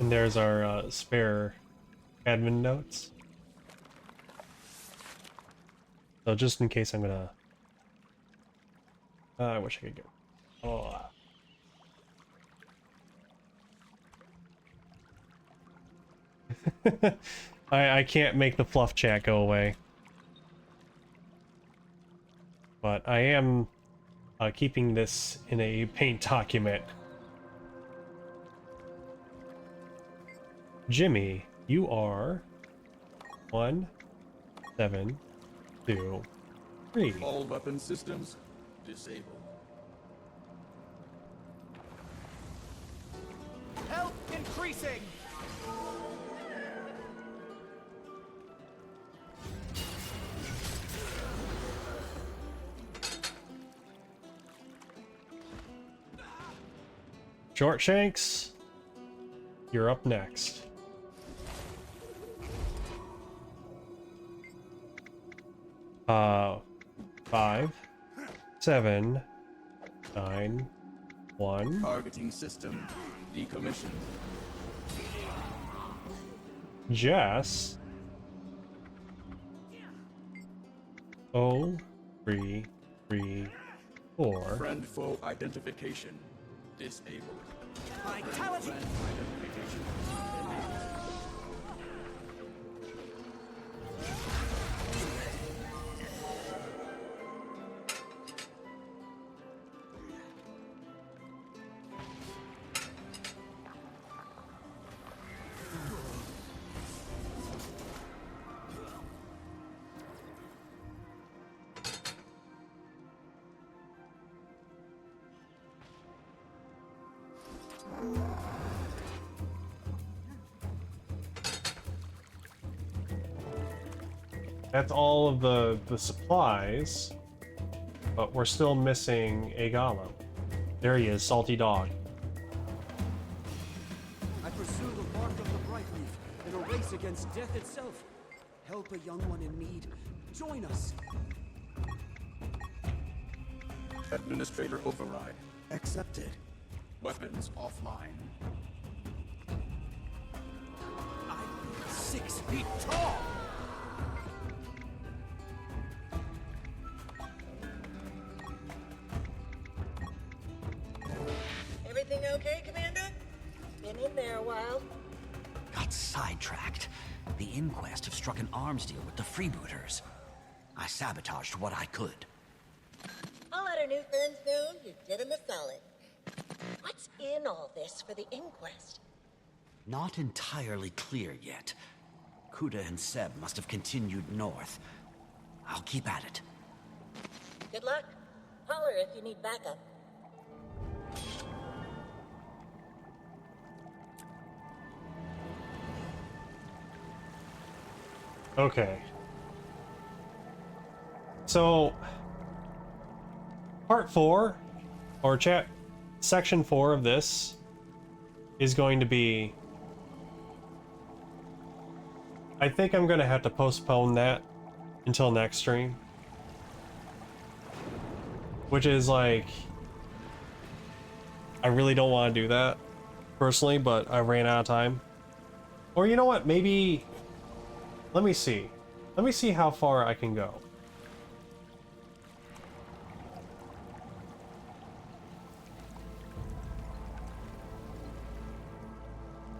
And there's our spare admin notes. So just in case I'm gonna... I wish I could get... Oh. I can't make the fluff chat go away. But I am keeping this in a Paint document. Jimmy, you are 1, 7, 2, 3. All weapon systems disabled. Health increasing! Shortshanks, you're up next. Uh, 5, 7, 9, 1. Targeting system decommissioned. Jess. 0, 3, 3, 4. Friend foe identification disabled. Vitality! Friend identification enabled. That's all of the supplies, but we're still missing a golem. There he is, Salty Dog. I pursue the mark of the Brightleaf in a race against death itself. Help a young one in need. Join us. Administrator override. Accepted. Weapons offline. I'm 6 feet tall! Everything okay, Commander? Been in in there a while. Got sidetracked. The Inquest have struck an arms deal with the freebooters. I sabotaged what I could. I'll let our new friends know you did them a solid. What's in all this for the Inquest? Not entirely clear yet. Kuda and Seb must have continued north. I'll keep at it. Good luck. Holler if you need backup. Okay. So, part 4, or section 4 of this is going to be... I think I'm going to have to postpone that until next stream. Which is like... I really don't want to do that, personally, but I ran out of time. Or you know what, maybe... Let me see. Let me see how far I can go.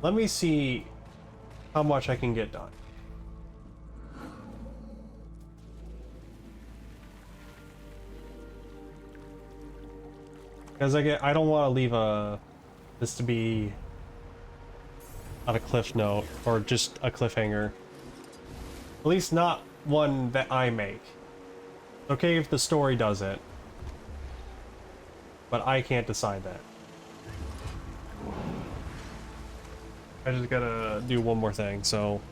Let me see how much I can get done. Because I don't want to leave this to be on a cliff note or just a cliffhanger. At least not one that I make. Okay if the story does it, but I can't decide that. I just gotta do one more thing, so...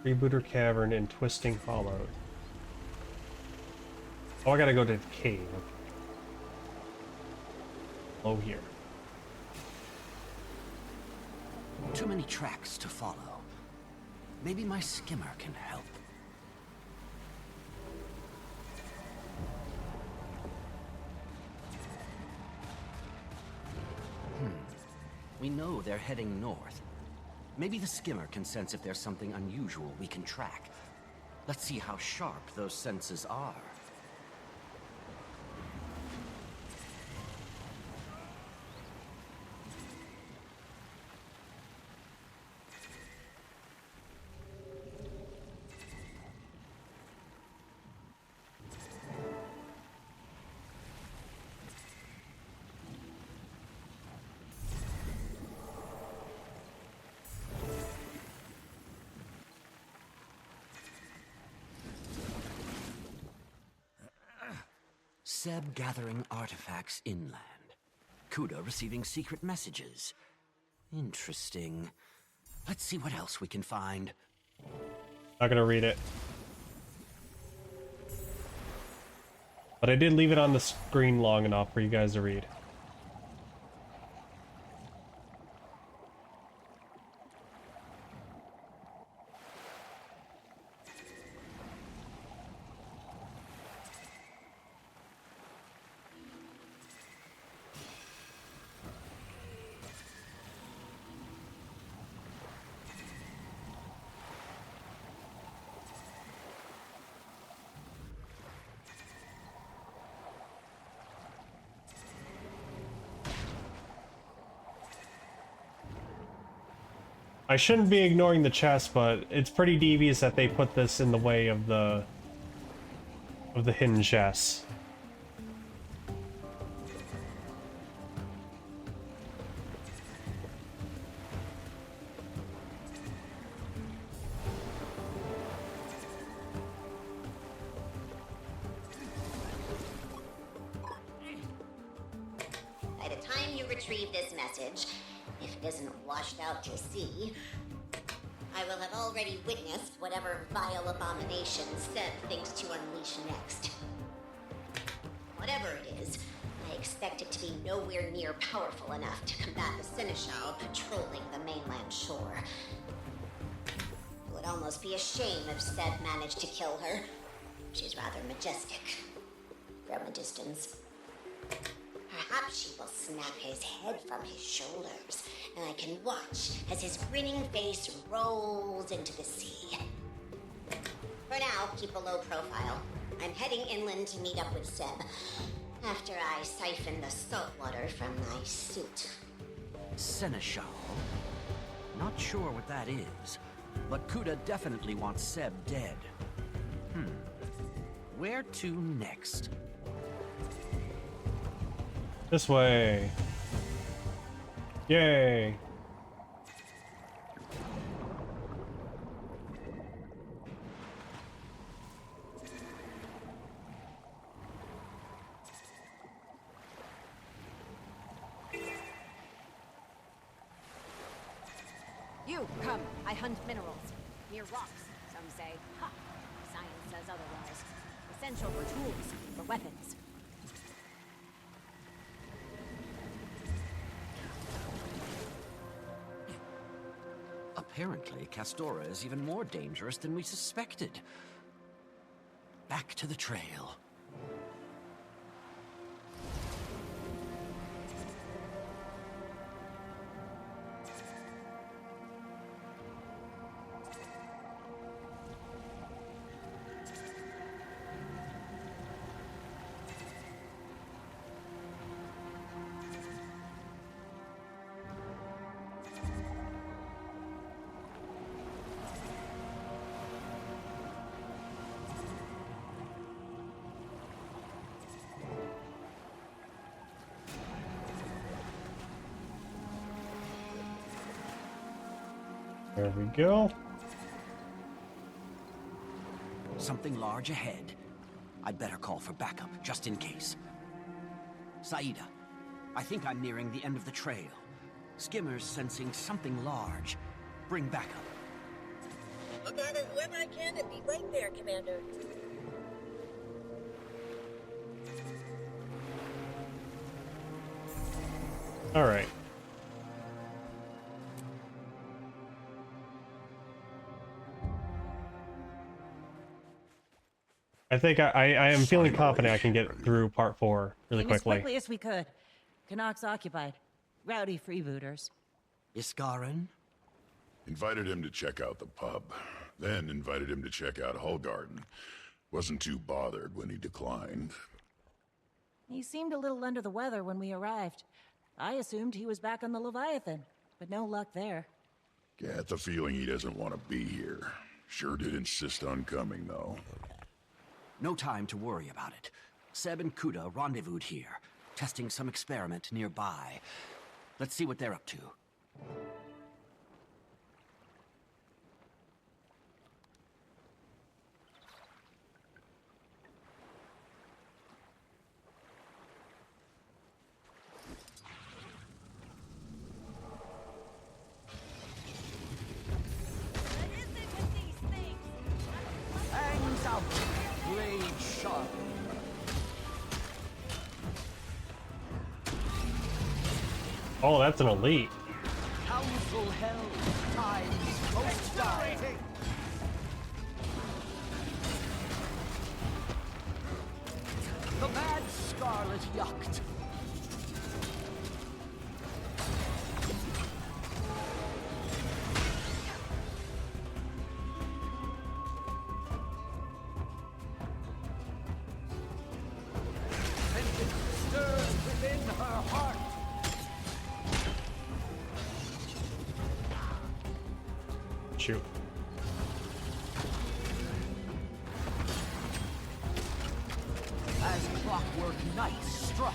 Rebooter Cavern in Twisting Hollow. Oh, I gotta go to the cave. Oh, here. Too many tracks to follow. Maybe my skimmer can help. We know they're heading north. Maybe the skimmer can sense if there's something unusual we can track. Let's see how sharp those senses are. Seb gathering artifacts inland. Kuda receiving secret messages. Interesting. Let's see what else we can find. Not gonna read it. But I did leave it on the screen long enough for you guys to read. I shouldn't be ignoring the chest, but it's pretty devious that they put this in the way of the hidden chests. By the time you retrieve this message, if it isn't washed out to sea, I will have already witnessed whatever vile abomination Seb thinks to unleash next. Whatever it is, I expect it to be nowhere near powerful enough to combat the Seneschal patrolling the mainland shore. It would almost be a shame if Seb managed to kill her. She's rather majestic from a distance. Perhaps she will snap his head from his shoulders, and I can watch as his grinning face rolls into the sea. For now, keep a low profile. I'm heading inland to meet up with Seb, after I siphon the salt water from my suit. Seneschal? Not sure what that is, but Kuda definitely wants Seb dead. Where to next? This way. Yay. You, come. I hunt minerals. Near rocks, some say. Ha! Science says otherwise. Essential for tools, for weapons. Apparently, Castora is even more dangerous than we suspected. Back to the trail. There we go. Something large ahead. I'd better call for backup, just in case. Saida, I think I'm nearing the end of the trail. Skimmer's sensing something large. Bring backup. I'll gather whoever I can and be right there, Commander. All right. I think I am feeling confident I can get through part 4 really Came as quickly. quickly as we could. Canucks occupied. Rowdy freebooters. Iskarin? Invited him to check out the pub. Then invited him to check out Hullgarden. Wasn't too bothered when he declined. He seemed a little under the weather when we arrived. I assumed he was back on the Leviathan, but no luck there. Get the feeling he doesn't want to be here. Sure did insist on coming, though. No time to worry about it. Seb and Kuda rendezvoused here, testing some experiment nearby. Let's see what they're up to. Hangs out, blade sharp. Oh, that's an elite. Council held times post die. The mad scarlet yacht. Vengeance stirs within her heart. Shoot. As clockwork night struck.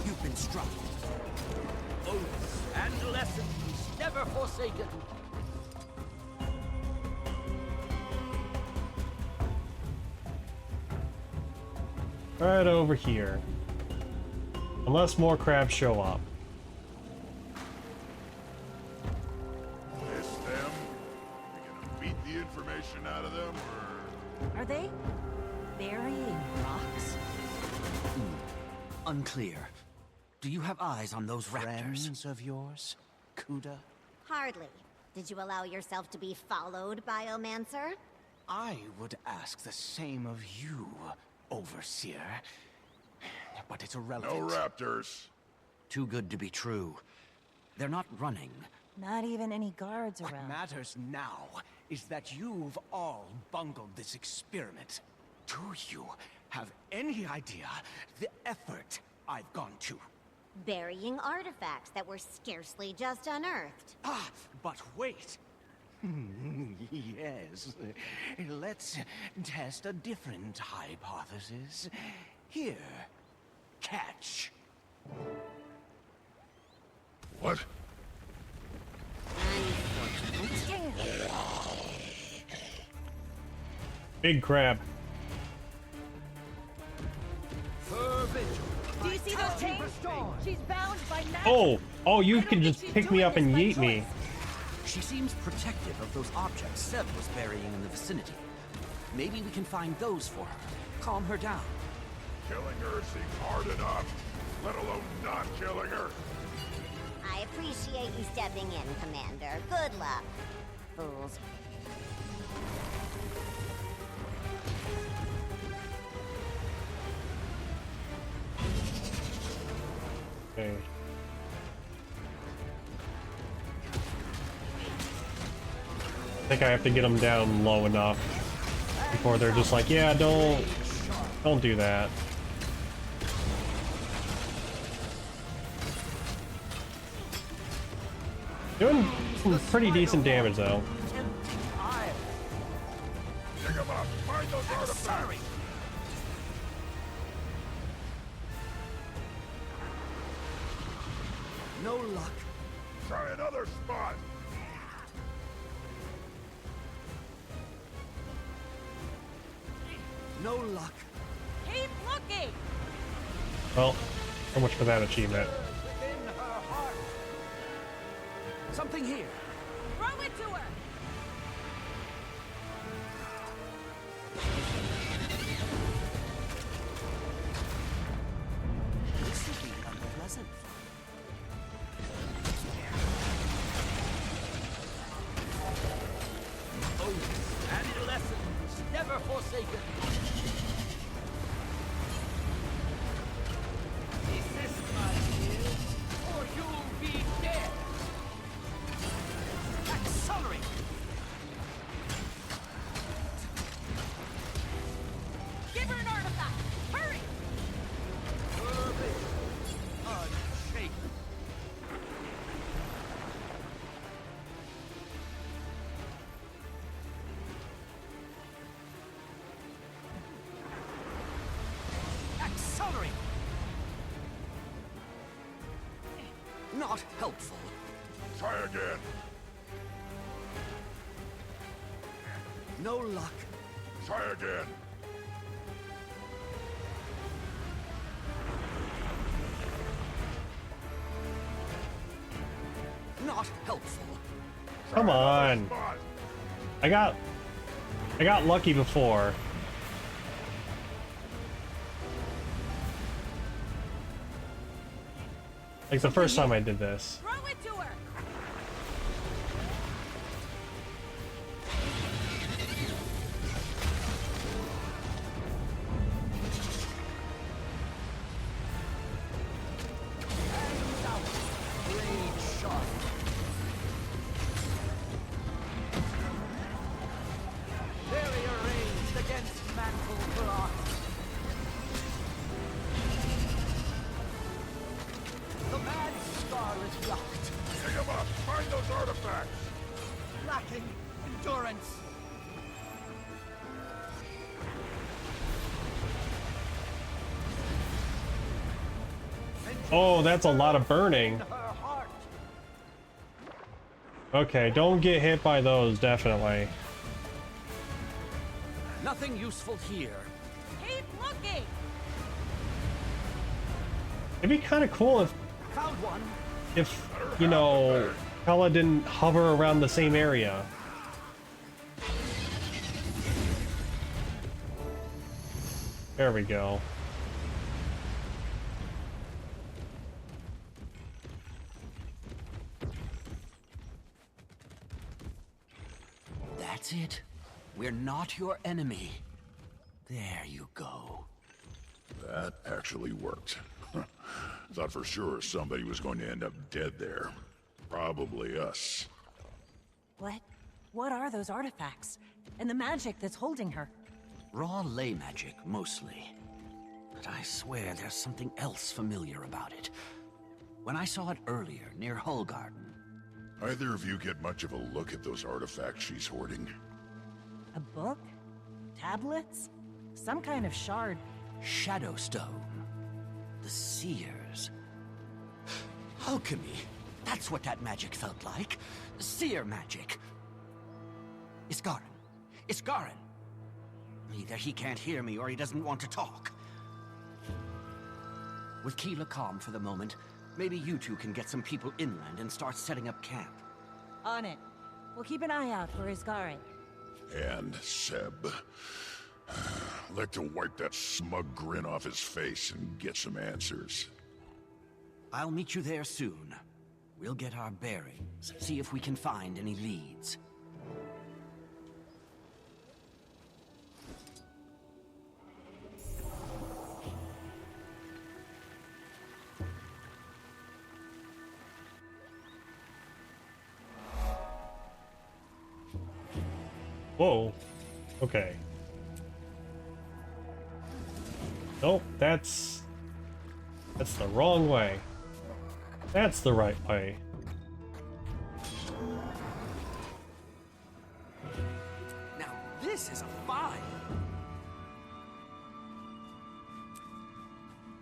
You've been struck. Oaths and lessons never forsaken. Right over here. Unless more crabs show up. This information out of them, or... Are they burying rocks? Unclear. Do you have eyes on those raptors? Friends of yours, Kuda? Hardly. Did you allow yourself to be followed, Biomancer? I would ask the same of you, Overseer. But it's irrelevant. No raptors. Too good to be true. They're not running. Not even any guards What around. matters now is that you've all bungled this experiment. Do you have any idea the effort I've gone to? Burying artifacts that were scarcely just unearthed. Ah, but wait. Yes. Let's test a different hypothesis. Here. Catch. What? Big crab. Do you see those chains? She's bound by Oh, you can just pick me up and yeet me. She seems protective of those objects Seb was burying in the vicinity. Maybe we can find those for her. Calm her down. Killing her seems hard enough, let alone not killing her. I appreciate you stepping in, Commander. Good luck, fools. Okay. I think I have to get them down low enough before they're just like, yeah, don't do that. Doing some pretty decent damage though. Pick 'em up. Find those artifacts. No luck. Try another spot. No luck. Keep looking! Well, so much for that achievement. Within her heart. Something here. Throw it to her! This will be unpleasant. And lessons never forsaken. Desist, my dear, or you'll be dead. Accelerate. Give her an artifact! Hurry! Unshaken. Accelerate! Not helpful. Try again. No luck. Try again. Not helpful. Come on. I got lucky before. Like the first time I did this. Throw it to her! Barrier raised against mantle block. The mad star is locked. Pick 'em up. Find those artifacts. Lacking endurance. Oh, that's a lot of burning. Okay, don't get hit by those, definitely. Nothing useful here. Keep looking! It'd be kind of cool Found one. if, you know, Hella didn't hover around the same area. There we go. That's it. We're not your enemy. There you go. That actually worked. Thought for sure somebody was going to end up dead there. Probably us. What are those artifacts? And the magic that's holding her? Raw ley magic, mostly. But I swear there's something else familiar about it. When I saw it earlier, near Hullgarden. Either of you get much of a look at those artifacts she's hoarding? A book? Tablets? Some kind of shard. Shadowstone. The Seers. Alchemy. That's what that magic felt like. Seer magic. Iskarin. Iskarin! Either he can't hear me or he doesn't want to talk. With Keela calm for the moment, maybe you two can get some people inland and start setting up camp. On it. We'll keep an eye out for Iskarin. And Seb. Like to wipe that smug grin off his face and get some answers. I'll meet you there soon. We'll get our bearings, see if we can find any leads. Whoa. Okay. Nope, that's the wrong way. That's the right way. Now this is a find.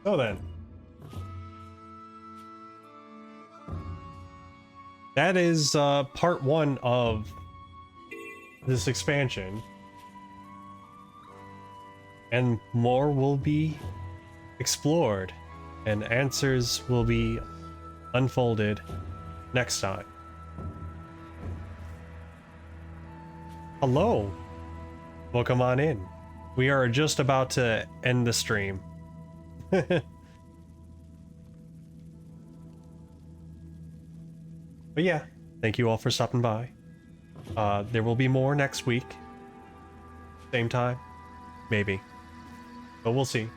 So then. That is part 1 of this expansion. And more will be explored, and answers will be unfolded next time. Hello. Welcome on in. We are just about to end the stream. But yeah, thank you all for stopping by. There will be more next week. Same time. Maybe. But we'll see.